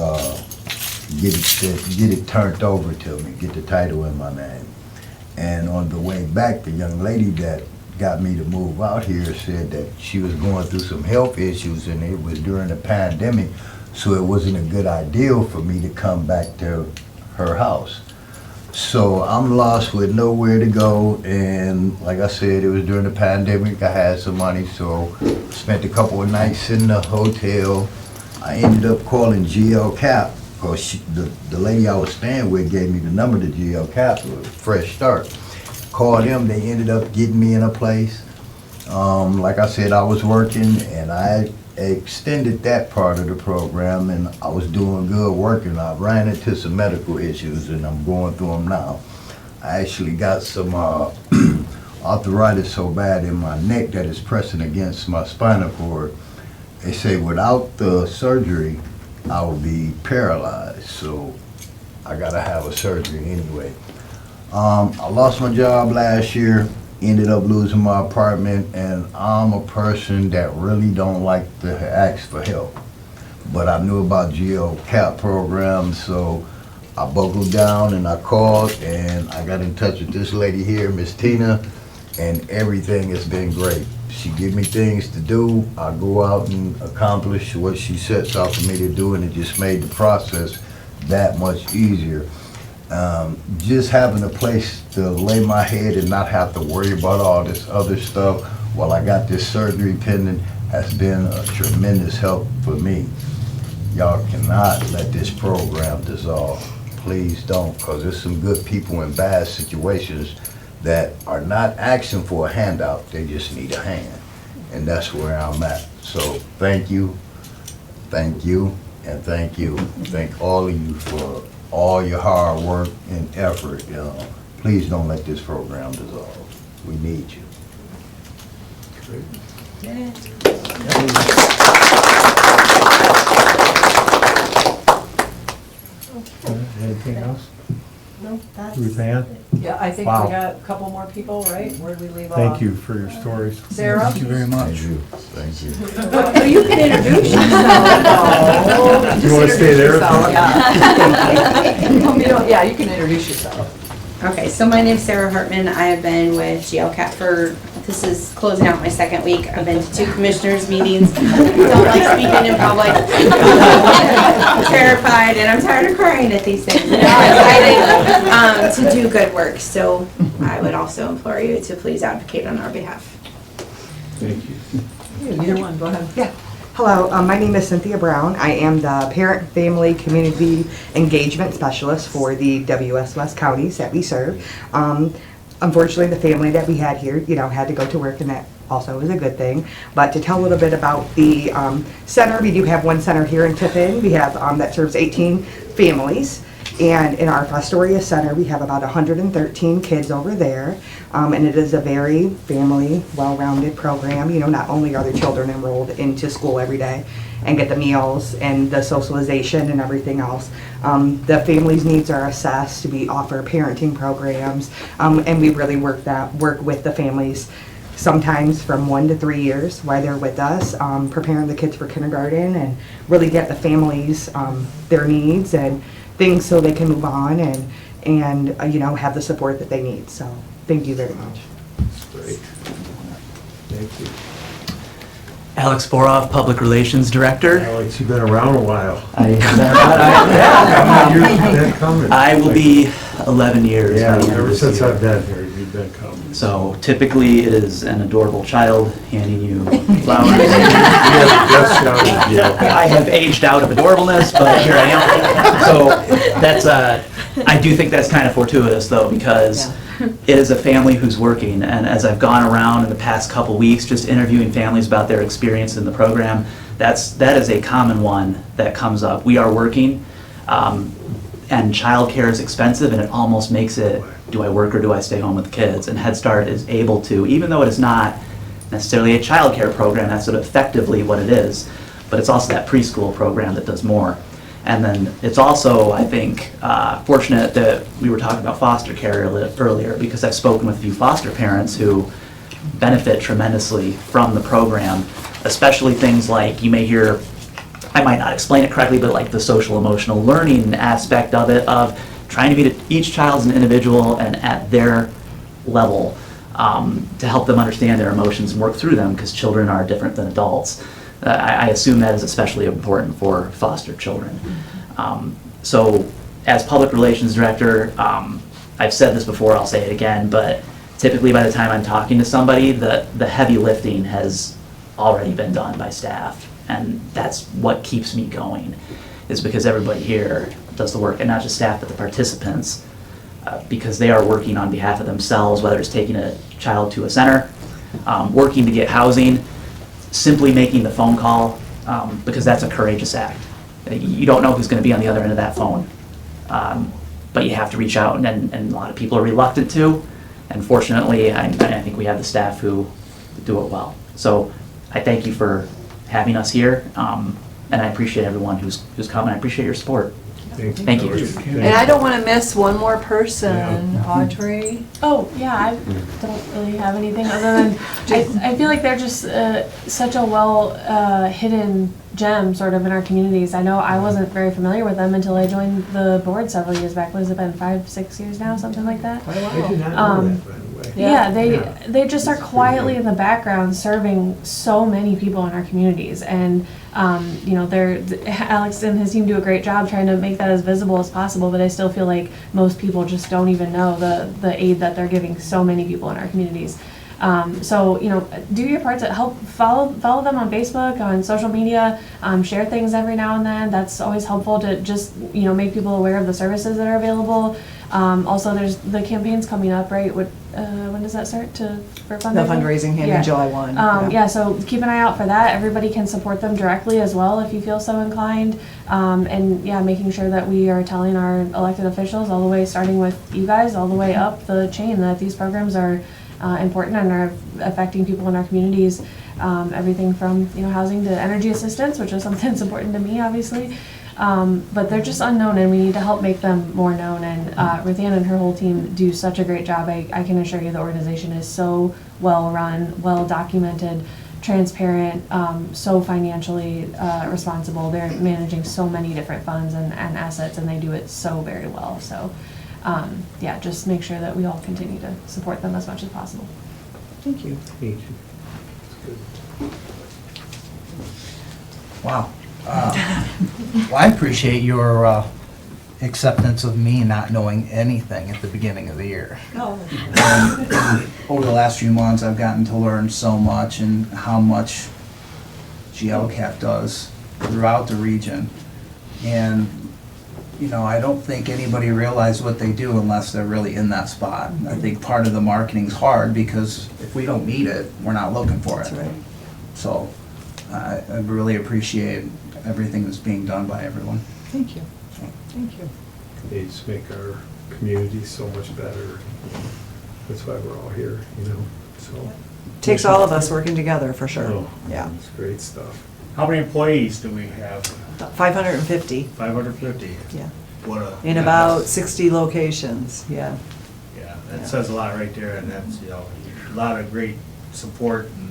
get it turned over to me, get the title in my name. And on the way back, the young lady that got me to move out here said that she was going through some health issues and it was during the pandemic, so it wasn't a good idea for me to come back to her house. So I'm lost with nowhere to go, and like I said, it was during the pandemic. I had some money, so spent a couple of nights in the hotel. I ended up calling GL Cap, because the lady I was staying with gave me the number to GL Cap, it was a fresh start. Called them, they ended up getting me in a place. Like I said, I was working, and I extended that part of the program, and I was doing good working. I ran into some medical issues, and I'm going through them now. I actually got some arthritis so bad in my neck that it's pressing against my spinal cord. They say without the surgery, I will be paralyzed, so I gotta have a surgery anyway. I lost my job last year, ended up losing my apartment, and I'm a person that really don't like to ask for help. But I knew about GL Cap programs, so I buckled down and I called, and I got in touch with this lady here, Miss Tina, and everything has been great. She give me things to do, I go out and accomplish what she sets out for me to do, and it just made the process that much easier. Just having a place to lay my head and not have to worry about all this other stuff while I got this surgery pending has been a tremendous help for me. Y'all cannot let this program dissolve. Please don't, because there's some good people in bad situations that are not asking for a handout, they just need a hand. And that's where I'm at. So thank you, and thank you. Thank all of you for all your hard work and effort. Please don't let this program dissolve. We need you. Anything else? No, that's. Ruthann? Yeah, I think Wow. we got a couple more people, right? Where did we leave off? Thank you for your stories. Sarah? Thank you very much. Thank you. Well, you can introduce yourself. You wanna stay there? Yeah, you can introduce yourself. Okay, so my name's Sarah Hartman. I have been with GLCAP for, this is closing out my second week. I've been to 2 commissioners meetings. Don't like speaking in public. I'm terrified and I'm tired of crying at these things. I'm excited to do good work. So I would also implore you to please advocate on our behalf. Thank you. Either one, go ahead. Yeah. Hello, my name is Cynthia Brown. I am the Parent Family Community Engagement Specialist for the WS West counties that we serve. Unfortunately, the family that we had here, had to go to work, and that also is a good thing. But to tell a little bit about the center, we do have one center here in Tiffin. We have that serves 18 families. And in our Fostoria Center, we have about 113 kids over there. And it is a very family, well-rounded program. Not only are the children enrolled into school every day and get the meals and the socialization and everything else, the family's needs are assessed. We offer parenting programs, and we really work with the families sometimes from 1 to 3 years while they're with us, preparing the kids for kindergarten and really get the families their needs and things so they can move on and have the support that they need. So thank you very much. Great. Thank you. Alex Boroff, Public Relations Director. Alex, you've been around a while. I will be 11 years. Yeah, by the end of ever this since year. I've been here, you've been coming. So typically it is an adorable child handing you flowers. I have aged out of adorableness, but here I am. So that's I do think that's kind of fortuitous though, because it is a family who's working, and as I've gone around in the past couple weeks just interviewing families about their experience in the program, that is a common one that comes up. We are working, and childcare is expensive, and it almost makes it, do I work or do I stay home with the kids? And Head Start is able to, even though it is not necessarily a childcare program, that's sort of effectively what it is, but it's also that preschool program that does more. And then it's also, I think, fortunate that we were talking about foster care earlier, because I've spoken with a few foster parents who benefit tremendously from the program, especially things like, you may hear I might not explain it correctly, but like the social emotional learning aspect of it, of trying to meet each child as an individual and at their level, to help them understand their emotions and work through them, because children are different than adults. I assume that is especially important for foster children. So as public relations director, I've said this before, I'll say it again, but typically by the time I'm talking to somebody, the heavy lifting has already been done by staff. And that's what keeps me going, is because everybody here does the work, and not just staff, but the participants, because they are working on behalf of themselves, whether it's taking a child to a center, working to get housing, simply making the phone call, because that's a courageous act. You don't know who's going to be on the other end of that phone, but you have to reach out, and a lot of people are reluctant to, and fortunately, I think we have the staff who do it well. So I thank you for having us here, and I appreciate everyone who's come, and I appreciate your support. Thank you. And I don't want to miss one more person, Audrey. Oh, yeah, I don't really have anything other than, I feel like they're just such a well hidden gem sort of in our communities. I know I wasn't very familiar with them until I joined the board several years back. What has it been, 5-6 years now, something like that? I did not know that, by the way. Yeah, they just are quietly in the background serving so many people in our communities, and you know, Alex and his team do a great job trying to make that as visible as possible, but I still feel like most people just don't even know the aid that they're giving so many people in our communities. So, you know, do your part to help follow them on Facebook, on social media, share things every now and then. That's always helpful to just, you know, make people aware of the services that are available. Also, there's the campaigns coming up, right? When does that start for fundraising? The fundraising campaign, July 1. Yeah, so keep an eye out for that. Everybody can support them directly as well if you feel so inclined. And yeah, making sure that we are telling our elected officials all the way, starting with you guys, all the way up the chain, that these programs are important and are affecting people in our communities. Everything from, you know, housing to energy assistance, which is something that's important to me, obviously. But they're just unknown, and we need to help make them more known. And Ruthann and her whole team do such a great job. I can assure you the organization is so well run, well documented, transparent, so financially responsible. They're managing so many different funds and assets, and they do it so very well. So yeah, just make sure that we all continue to support them as much as possible. Thank you. Thank you. Wow. Well, I appreciate your acceptance of me not knowing anything at the beginning of the year. And over the last few months, I've gotten to learn so much, and how much GLCAP does throughout the region. And, you know, I don't think anybody realizes what they do unless they're really in that spot. I think part of the marketing's hard, because if we don't meet it, we're not looking for it. That's right. So I really appreciate everything that's being done by everyone. Thank you. Thank you. They just make our community so much better. That's why we're all here, you know, so. Takes all of us working together, for sure. Oh, Yeah. it's great stuff. How many employees do we have? 550. 550. Yeah. What a. In about 60 locations, yeah. Yeah, that says a lot right there, and that's, you know, a lot of great support and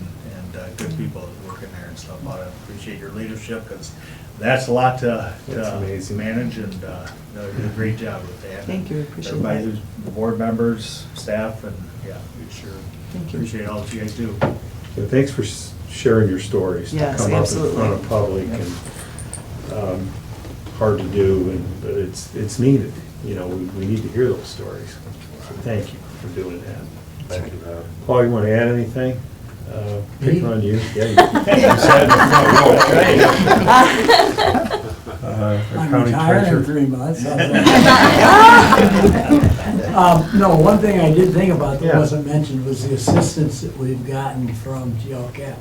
good people working there and stuff. I appreciate your leadership, because that's a lot to manage, and you did a great job with that. Thank you, appreciate that. Everybody who's the board members, staff, and yeah, we sure Thank you. appreciate all that you guys do. And thanks for sharing your stories. Yes, To come absolutely. up in front of public, and hard to do, but it's needed. You know, we need to hear those stories. So thank you for doing that. Thank you. Paul, you want to add anything? Picking on you. Yeah, you said it. I'm County retired in treasurer. 3 months. No, one thing I did think about that wasn't mentioned was the assistance that we've gotten from GLCAP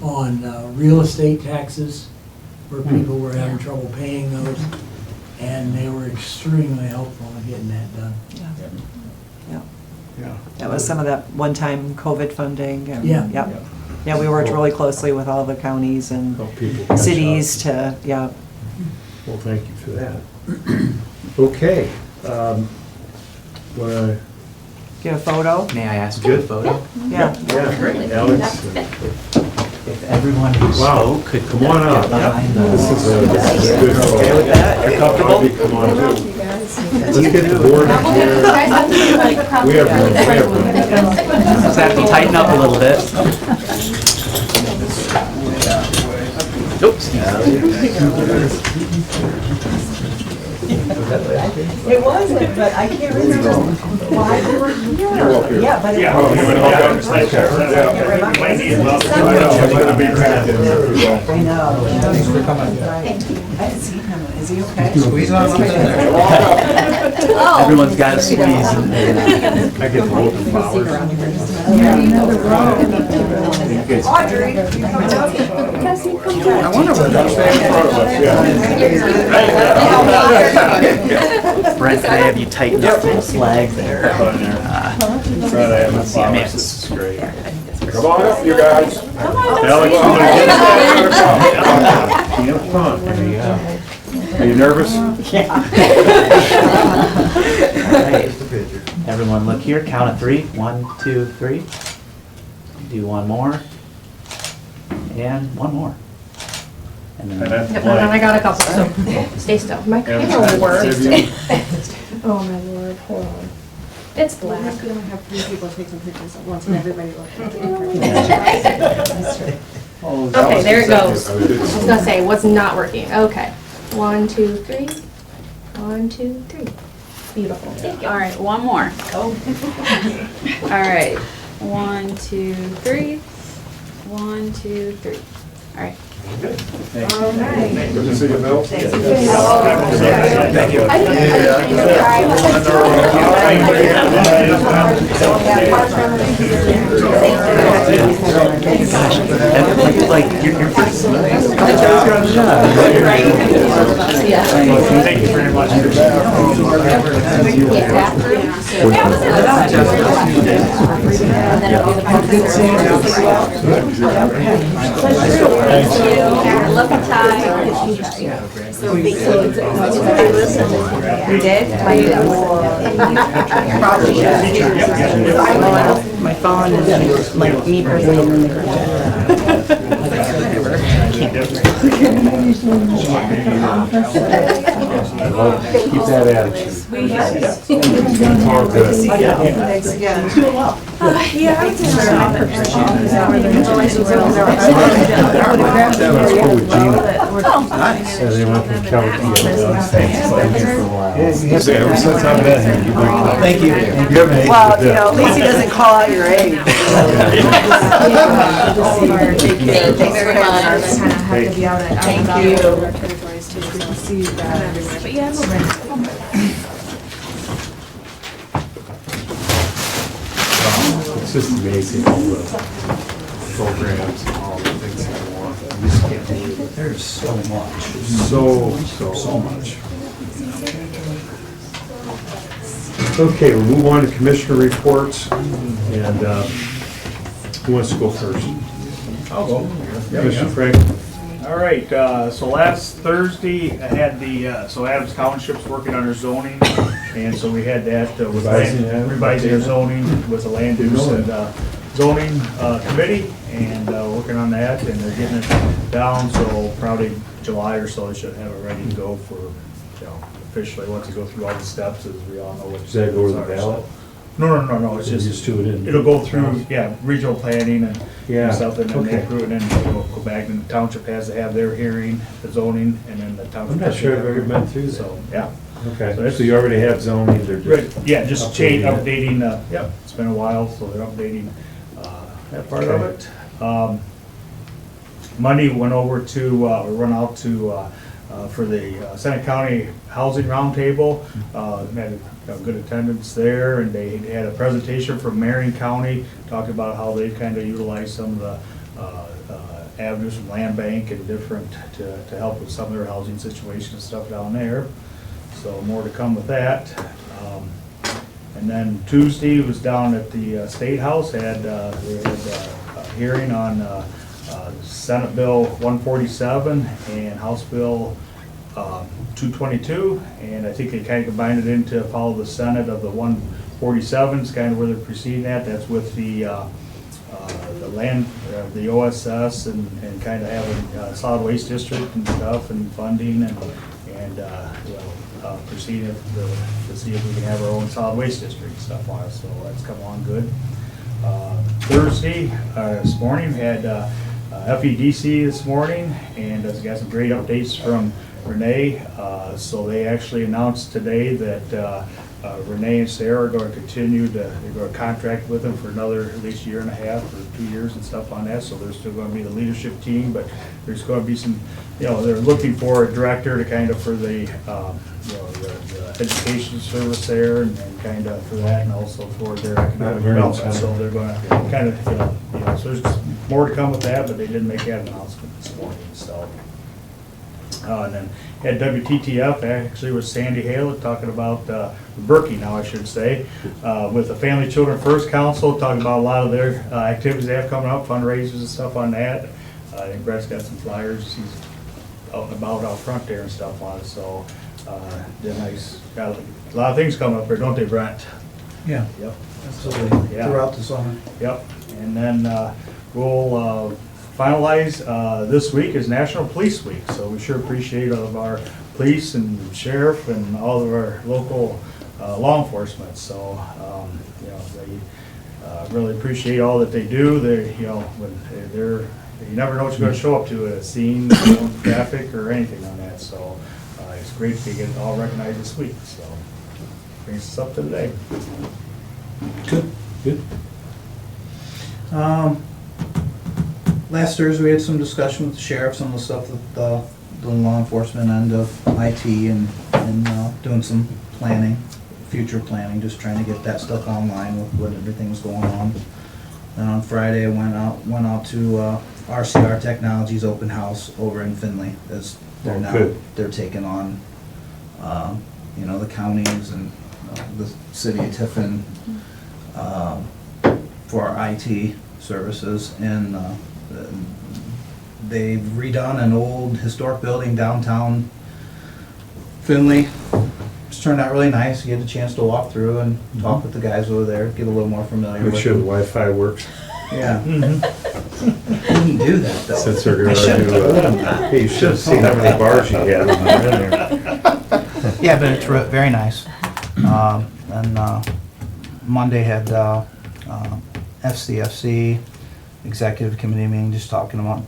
on real estate taxes, where people were having trouble paying those, and they were extremely helpful in getting that done. Yeah. That was some of that one-time COVID funding. And, Yeah. Yep. Yeah, we worked really closely with all the counties and cities to, yeah. Well, thank you for that. Okay. Want to get a photo? May I ask for a photo? Yeah. Yeah, great. Alex. If everyone who spoke could Come on up. get behind the- This is a good. Okay with that? Are you comfortable? Come on too. Let's get the board here. We have room. Just have to tighten up a little bit. Oops. It wasn't, but I can't remember why we were here. Yeah, but it Yeah. was. Oh, you went up on the side there. I know. Thanks for coming. I didn't see him. Is he okay? Squeeze on up in there. Everyone's got to squeeze. I get the golden flowers. Audrey, you coming up? I wonder what that's. Brent, can I have you tighten up the flag there? Let's see, Amanda. This is great. Come on up, you guys. Alex, you want to get in? Come on. There you go. Are you nervous? Alright. Everyone look here, count of 3. 1, 2, 3. Do one more. And one more. And then that's Yep, and then I got a couple, so stay still. My camera works. Oh my lord, hold on. It's black. We're gonna have 3 people take some pictures at once and everybody look. Okay, there it goes. I was gonna say, what's not working? Okay. 1, 2, 3. 1, 2, 3. Beautiful. Thank you. All right, one more. All right, 1, 2, 3. 1, 2, 3. All right. Good to see you, Bill. Thank you. Thank you. Like, you're pretty nice. Thank you very much. I love the tie. You did? My phone is like me personally in the group Keep that attitude. All good. Thanks again. That was cool with Gina. Nice. Yeah, they went from California. Ever since I've met him, you've been. Thank you. You haven't aged Well, a bit. at least he doesn't call out your age. Thank you very much. Kind of have to be out at. Thank out you. of our territories too, so to see that everywhere. But yeah, I'm ready. It's just amazing, all the programs and all the things that go on. You just can't believe it. There's so much. So much. Okay, we'll move on to commissioner reports, and who wants to go first? I'll go. Commissioner Frank? All right, so last Thursday, I had so Adams Township's working on their zoning, and so we had that, with revising their zoning with the land use and zoning committee, and working on that, and they're getting it down, so probably July or so, they should have it ready to go for, officially, once you go through all the steps, as we all know what. Does that go to the steps are, ballot? so. No, it's Just do it in. it'll go through, regional planning and Yeah, stuff, and then they okay. approve it, and then it'll go back, and the township has to have their hearing, the zoning, and then the township. I'm not sure I've ever been through that. So, yeah. So Okay, that's- so you already have zoning, they're Right, just. yeah, just change, updating it. updating, it's been a while, so they're updating, that part of Okay. it. Monday went over to, we run out to, for the Senate County Housing Roundtable. Had a good attendance there, and they had a presentation from Marion County, talking about how they kind of utilize some of the avenues from land bank and different, to help with some of their housing situation and stuff down there. So more to come with that. And then Tuesday was down at the State House, we had a hearing on Senate Bill 147 and House Bill 222, and I think they kind of combined it into follow the Senate of the 147s, kind of where they're proceeding at. That's with the the land, the OSS and kind of having solid waste district and stuff and funding and proceeding to see if we can have our own solid waste district and stuff on it, so that's come on good. Thursday, this morning, had FEDC this morning, and got some great updates from Renee. So they actually announced today that Renee and Sarah are going to continue they're going to contract with them for another at least year and a half or 2 years and stuff on that, so they're still going to be the leadership team, but there's going to be some, they're looking for a director to kind of for the, the education service there and kind of for that, and also for their economic development, so they're going to kind of, so there's more to come with that, but they did make that announcement this morning, so. And then had WTTF, actually with Sandy Hale, talking about Berkey now, I should say, with the Family Children First Council, talking about a lot of their activities they have coming up, fundraisers and stuff on that. I think Brett's got some flyers, he's out and about out front there and stuff on it, so they're nice. Got a lot of things coming up there, don't they, Brent? Yeah. Yep. Absolutely. Yeah. Throughout the summer. Yep, and then we'll finalize this week is National Police Week, so we sure appreciate all of our police and sheriff and all of our local law enforcement. So they really appreciate all that they do. They, when they're, you never know what you're going to show up to at a scene, traffic or anything on that. So it's great to get it all recognized this week. So brings us up to today. Good. Last Thursday, we had some discussion with the sheriff, some of the stuff with the law enforcement end of IT and doing some planning, future planning, just trying to get that stuff online with what everything's going on. Then on Friday, I went out to RCR Technologies open house over in Findlay, as they're taking on, the counties and the city of Tiffin for our IT services, and they've redone an old historic building downtown Findlay. It's turned out really nice. You get a chance to walk through and talk with the guys over there, get a little more familiar with Make sure the Wi-Fi works. Yeah. Didn't do that though. Since they're going to hey, you should have seen how many bars you had when you were in there. Yeah, but it's very nice. And Monday had FCFC executive committee meeting, just talking about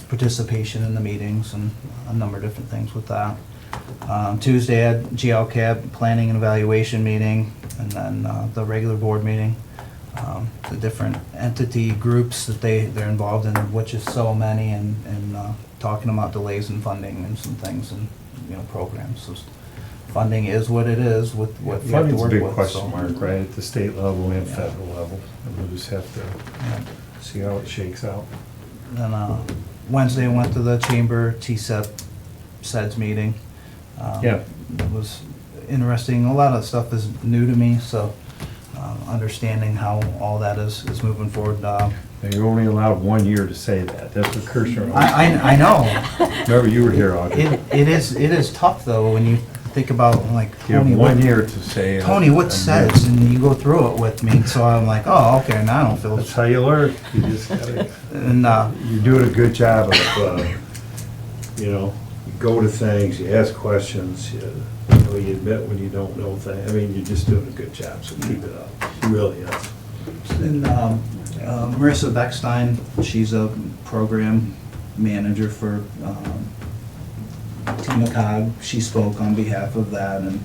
participation in the meetings and a number of different things with that. Tuesday had GLCAB planning and evaluation meeting, and then the regular board meeting. The different entity groups that they're involved in, which is so many, and talking about delays in funding and some things and programs. So funding is what it is with what you have to work with. Funding's a big question mark, right, at the state level and federal level. And we'll just have to see how it shakes out. Then Wednesday, I went to the Chamber TSEP SEDS meeting. It was interesting. A lot of stuff is new to me, so understanding how all that is moving forward. You're only allowed 1 year to say that. That's what Kirshner. I know. Remember, you were here, Audrey. It is tough though when you think about like you have Tony, 1 year to say. Tony, what SEDS, and you go through it with me. So I'm like, oh, okay. Now I don't feel. That's how you learn. You just gotta. And you're doing a good job of, you go to things, you ask questions, you admit when you don't know things. I mean, you're just doing a good job. So keep it up. You really is. And Marissa Beckstein, she's a program manager for TMACOG. She spoke on behalf of that and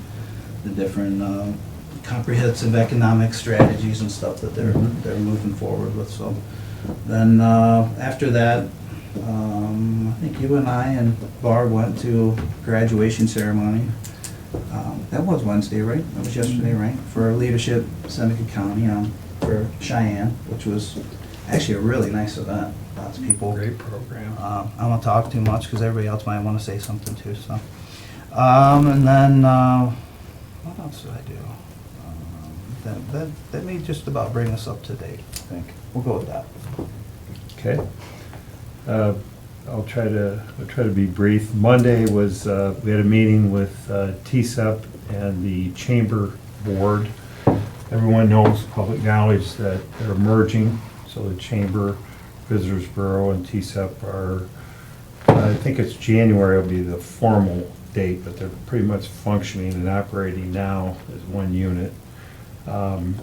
the different comprehensive economic strategies and stuff that they're moving forward with. So then after that, I think you and I and Barb went to graduation ceremony. That was Wednesday, right? That was yesterday, right? For leadership, Seneca County, for Cheyenne, which was actually a really nice event. Lots of people. Great program. I won't talk too much because everybody else might want to say something too. So, and then what else did I do? That may just about bring us up to date. I think we'll go with that. Okay. I'll try to be brief. Monday was we had a meeting with TSEP and the Chamber Board. Everyone knows, public knowledge, that they're merging, So the Chamber, Visitors Bureau, and TSEP are, I think it's January will be the formal date, but they're pretty much functioning and operating now as one unit. And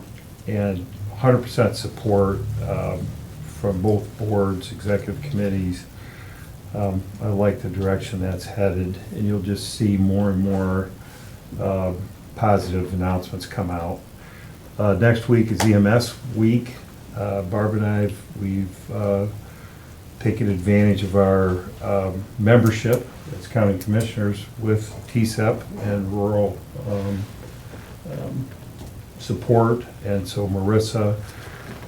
100% support from both boards, executive committees. I like the direction that's headed, and you'll just see more and more positive announcements come out. Next week is EMS week. Barb and we've taken advantage of our membership as county commissioners with TSEP and rural support, and so Marissa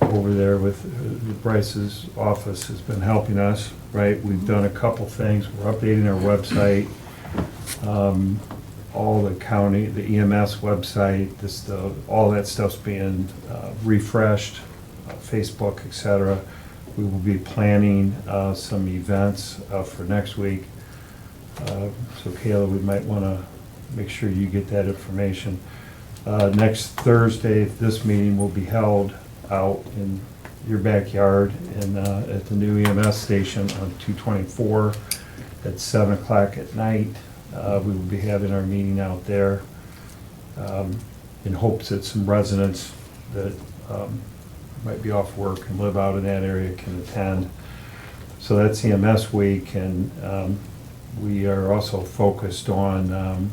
over there with Bryce's office has been helping us, right? We've done a couple things. We're updating our website, all the county, the EMS website, all that stuff's being refreshed, Facebook, etc. We will be planning some events for next week. So Kayla, we might want to make sure you get that information. Next Thursday, this meeting will be held out in your backyard and at the new EMS station on 224 at 7 o'clock at night. We will be having our meeting out there in hopes that some residents that might be off work and live out in that area can attend. So that's EMS week, and we are also focused on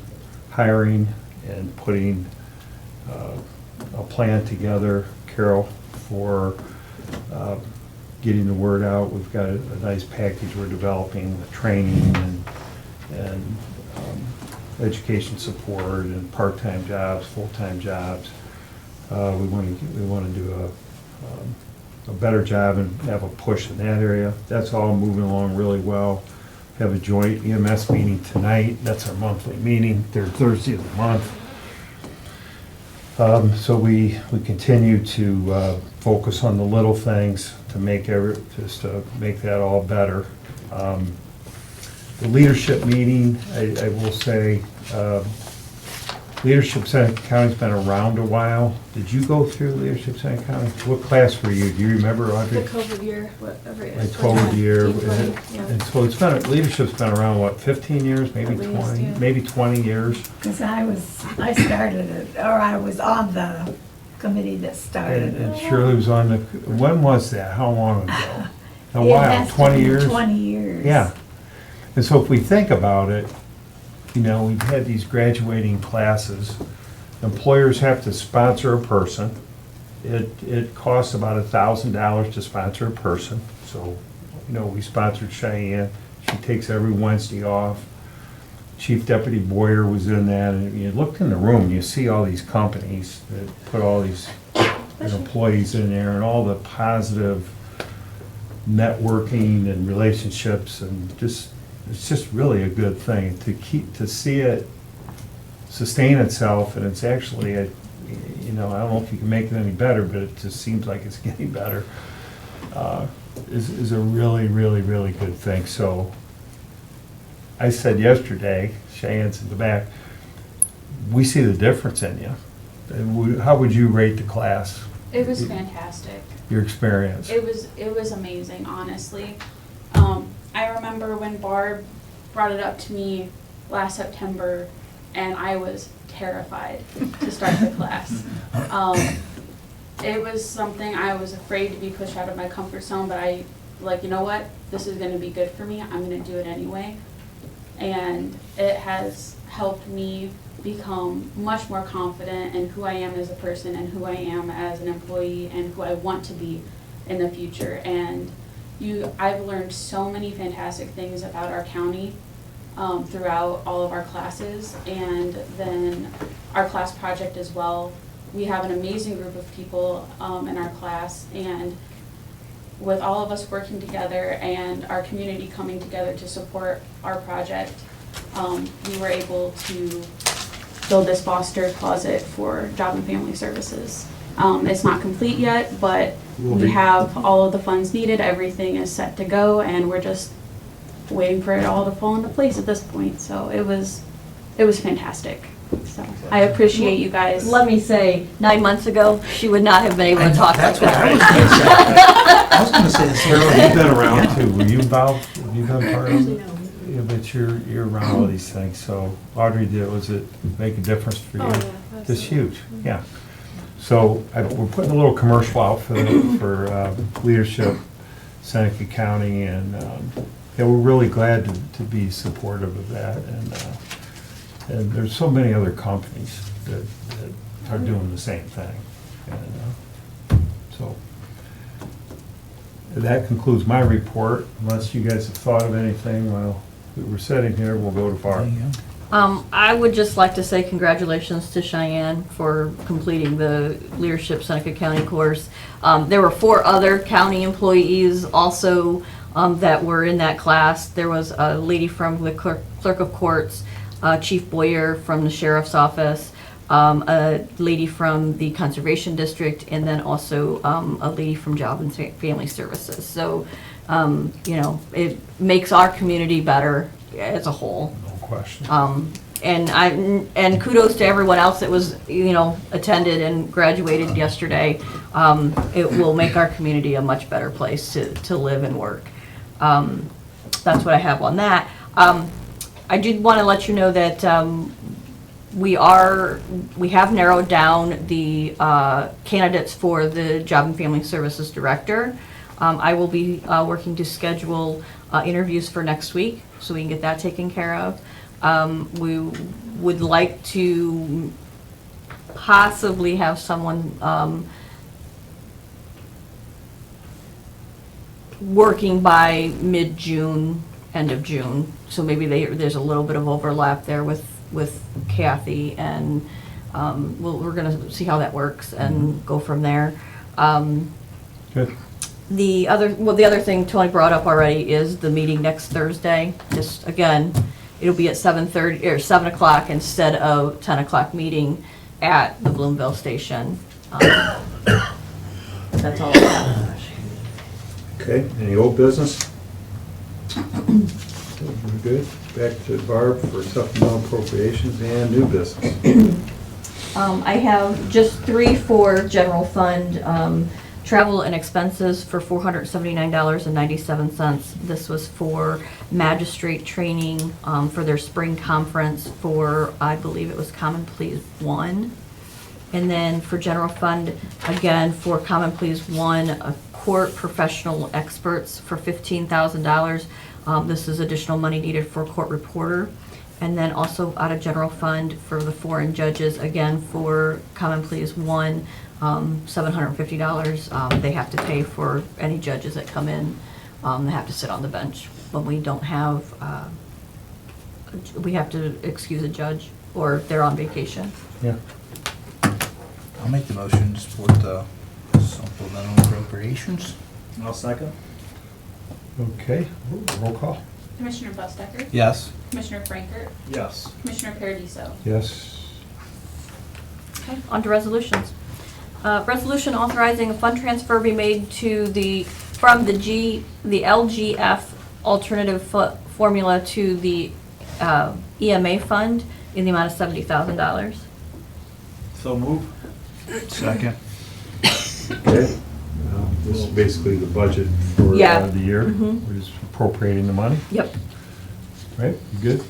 hiring and putting a plan together, Carol, for getting the word out. We've got a nice package we're developing with training and education support and part-time jobs, full-time jobs. We want to do a better job and have a push in that area. That's all moving along really well. Have a joint EMS meeting tonight. That's our monthly meeting, third Thursday of the month. So we continue to focus on the little things to make that all better. The leadership meeting, I will say, Leadership Seneca County's been around a while. Did you go through Leadership Seneca County? What class were you? Do you remember, Audrey? The COVID year, whatever it Like is. 12 year. 15, 20, yeah. And so leadership's been around, what, 15 years, maybe At least, 20, yeah. maybe 20 years? Because I started it, or I was on the committee that started And it. Shirley was on the, when was that? How long ago? A It while, has to 20 be years? 20 years. Yeah. And so if we think about it, you know, we've had these graduating classes. Employers have to sponsor a person. It costs about $1,000 to sponsor a person. So, you know, we sponsored Cheyenne. She takes every Wednesday off. Chief Deputy Boyer was in that, and you looked in the room, you see all these companies that put all these employees in there, and all the positive networking and relationships, and just, it's just really a good thing to see it sustain itself, and it's actually you know, I don't know if you can make it any better, but it just seems like it's getting better, is a really, really, really good thing. So I said yesterday, Cheyenne's in the back, we see the difference in you. And how would you rate the class? It was fantastic. Your experience? It was amazing, honestly. I remember when Barb brought it up to me last September, and I was terrified to start the class. It was something I was afraid to be pushed out of my comfort zone, but I, like, you know what? This is going to be good for me. I'm going to do it anyway. And it has helped me become much more confident in who I am as a person and who I am as an employee and who I want to be in the future. And I've learned so many fantastic things about our county throughout all of our classes, and then our class project as well. We have an amazing group of people in our class, and with all of us working together and our community coming together to support our project, we were able to build this foster closet for Job and Family Services. It's not complete yet, but we have all of the funds needed. Everything is set to go, and we're just waiting for it all to fall into place at this point. So it was fantastic. So I appreciate you guys. Let me say, 9 months ago, she would not have been able to talk like That's what I that. was going to say. I was going to say the same Carol, thing. you've been around too. Were you involved? Have you been part of it? Yeah, but you're around all these things. So Audrey, was it make a difference for you? Oh, yeah, Just huge, yeah. So we're putting a little commercial out for leadership, Seneca County, and yeah, we're really glad to be supportive of that. And there's so many other companies that are doing the same thing. And so that concludes my report. Unless you guys have thought of anything while we're sitting here, we'll go to Barb. I would just like to say congratulations to Cheyenne for completing the Leadership Seneca County course. There were 4 other county employees also that were in that class. There was a lady from the Clerk of Courts, Chief Boyer from the Sheriff's Office, a lady from the Conservation District, and then also a lady from Job and Family Services. So, you know, it makes our community better as a whole. Question. And kudos to everyone else that was, you know, attended and graduated yesterday. It will make our community a much better place to live and work. That's what I have on that. I did want to let you know that we have narrowed down the candidates for the Job and Family Services Director. I will be working to schedule interviews for next week so we can get that taken care of. We would like to possibly have someone working by mid-June, end of June. So maybe there's a little bit of overlap there with Kathy, and we're going to see how that works and go from there. Good. The other thing Tony brought up already is the meeting next Thursday. Just again, it'll be at 7:30 or 7 o'clock instead of 10 o'clock meeting at the Bloomville station. That's all I have. Okay, any old business? We're good. Back to Barb for supplemental appropriations and new business. I have just 3 for general fund. Travel and expenses for $479.97. This was for magistrate training for their spring conference for, I believe it was Common Pleas 1. And then for general fund, again, for Common Pleas 1, court professional experts for $15,000. This is additional money needed for court reporter. And then also out of general fund for the foreign judges, again, for Common Pleas 1, $750. They have to pay for any judges that come in. They have to sit on the bench. When we don't have, we have to excuse a judge or if they're on vacation. Yeah. I'll make the motion to support the supplemental appropriations. I'll second. Okay, roll call. Commissioner Bustecker? Yes. Commissioner Frankert? Yes. Commissioner Paradiso? Yes. Okay, on to resolutions. Resolution authorizing a fund transfer be made to from the LGF alternative formula to the EMA fund in the amount of $70,000. So move. Second. Okay, this is basically the budget for Yeah. the year. Mhm. We're just appropriating the money. Yep. Right, you good?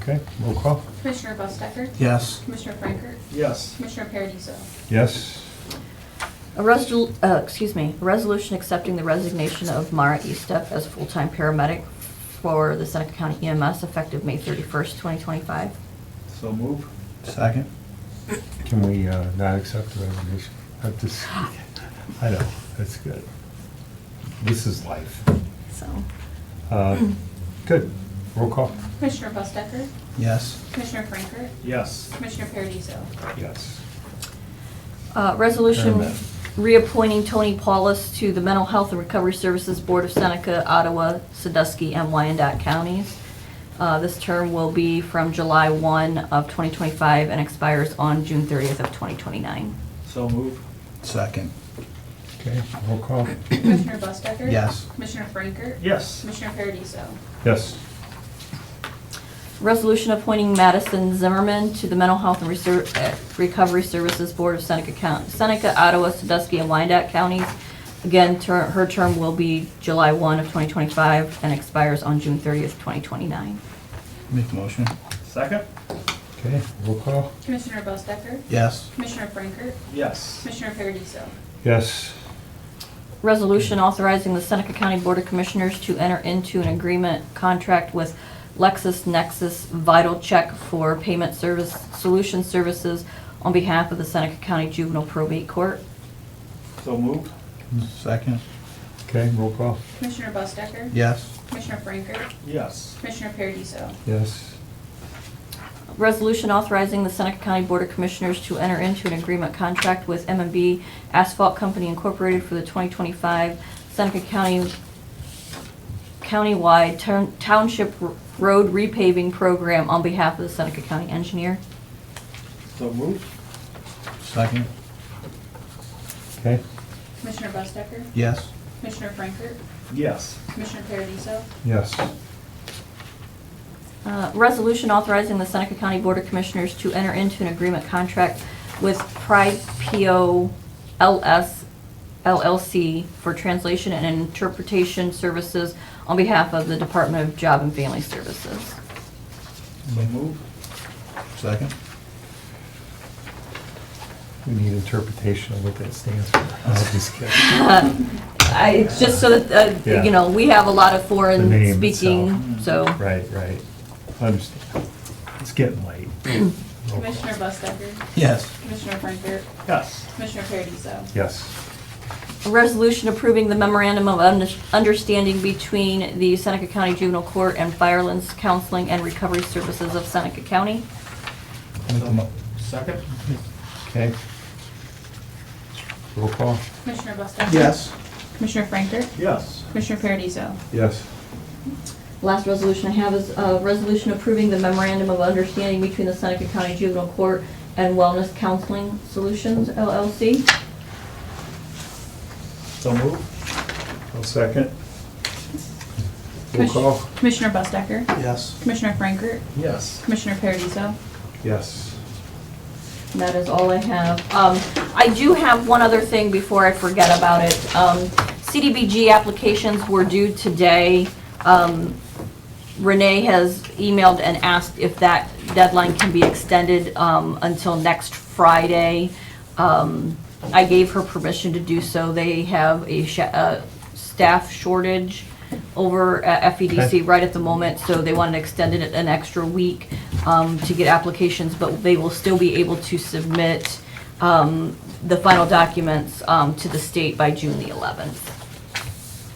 Okay, roll call. Commissioner Bustecker? Yes. Commissioner Frankert? Yes. Commissioner Paradiso? Yes. A resolution accepting the resignation of Mara Estep as full-time paramedic for the Seneca County EMS effective May 31st, 2025. So move. Second. Can we not accept the resignation? I know, that's good. This is life. So. Good, roll call. Commissioner Bustecker? Yes. Commissioner Frankert? Yes. Commissioner Paradiso? Yes. Resolution Amen. reappointing Tony Paulus to the Mental Health and Recovery Services Board of Seneca, Ottawa, Sandusky, and Wyandotte counties. This term will be from July 1 of 2025 and expires on June 30th of 2029. So move. Second. Okay, roll call. Commissioner Bustecker? Yes. Commissioner Frankert? Yes. Commissioner Paradiso? Yes. Resolution appointing Madison Zimmerman to the Mental Health and Recovery Services Board of Seneca, Ottawa, Sandusky, and Wyandotte counties. Again, her term will be July 1 of 2025 and expires on June 30th, 2029. Make the motion. Second? Okay, roll call. Commissioner Bustecker? Yes. Commissioner Frankert? Yes. Commissioner Paradiso? Yes. Resolution authorizing the Seneca County Board of Commissioners to enter into an agreement contract with LexisNexis Vital Check for payment solution services on behalf of the Seneca County Juvenile Probate Court. So moved. Second. Okay, roll call. Commissioner Bustecker? Yes. Commissioner Frankert? Yes. Commissioner Paradiso? Yes. Resolution authorizing the Seneca County Board of Commissioners to enter into an agreement contract with M&B Asphalt Company Incorporated for the 2025 Seneca County countywide township road repaving program on behalf of the Seneca County Engineer. So moved. Second. Okay. Commissioner Bustecker? Yes. Commissioner Frankert? Yes. Commissioner Paradiso? Yes. Resolution authorizing the Seneca County Board of Commissioners to enter into an agreement contract with Pride PO LS LLC for translation and interpretation services on behalf of the Department of Job and Family Services. So moved. Second. We need interpretation of what that stands for. I'm just kidding. It's just so that, Yeah. you know, we have a lot of The foreign name speaking, itself. so. Right, right. I understand. It's getting late. Commissioner Bustecker? Yes. Commissioner Frankert? Yes. Commissioner Paradiso? Yes. A resolution approving the memorandum of understanding between the Seneca County Juvenile Court and Firelands Counseling and Recovery Services of Seneca County. Second? Okay. Roll call. Commissioner Bustecker? Yes. Commissioner Frankert? Yes. Commissioner Paradiso? Yes. Last resolution I have is a resolution approving the memorandum of understanding between the Seneca County Juvenile Court and Wellness Counseling Solutions LLC. So moved. I'll second. Roll call. Commissioner Bustecker? Yes. Commissioner Frankert? Yes. Commissioner Paradiso? Yes. And that is all I have. I do have one other thing before I forget about it. CDBG applications were due today. Renee has emailed and asked if that deadline can be extended until next Friday. I gave her permission to do so. They have a staff shortage over at FEDC Okay. right at the moment, so they wanted to extend it an extra week to get applications, but they will still be able to submit the final documents to the state by June the 11th.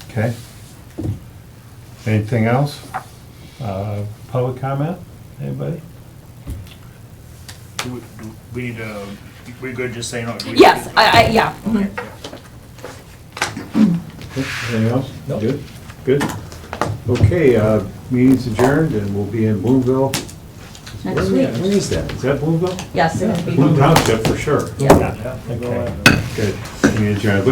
Okay. Anything else? Public comment? Anybody? We need to, we good just saying? Yes, yeah. Mhm. Anything else? No. Good? Good? Okay, meeting's adjourned and we'll be in Boonville. Next week. Where is that? Is that Boonville? Yes, it will be. Boone Township for sure. Yeah. Okay, good. Meeting adjourned.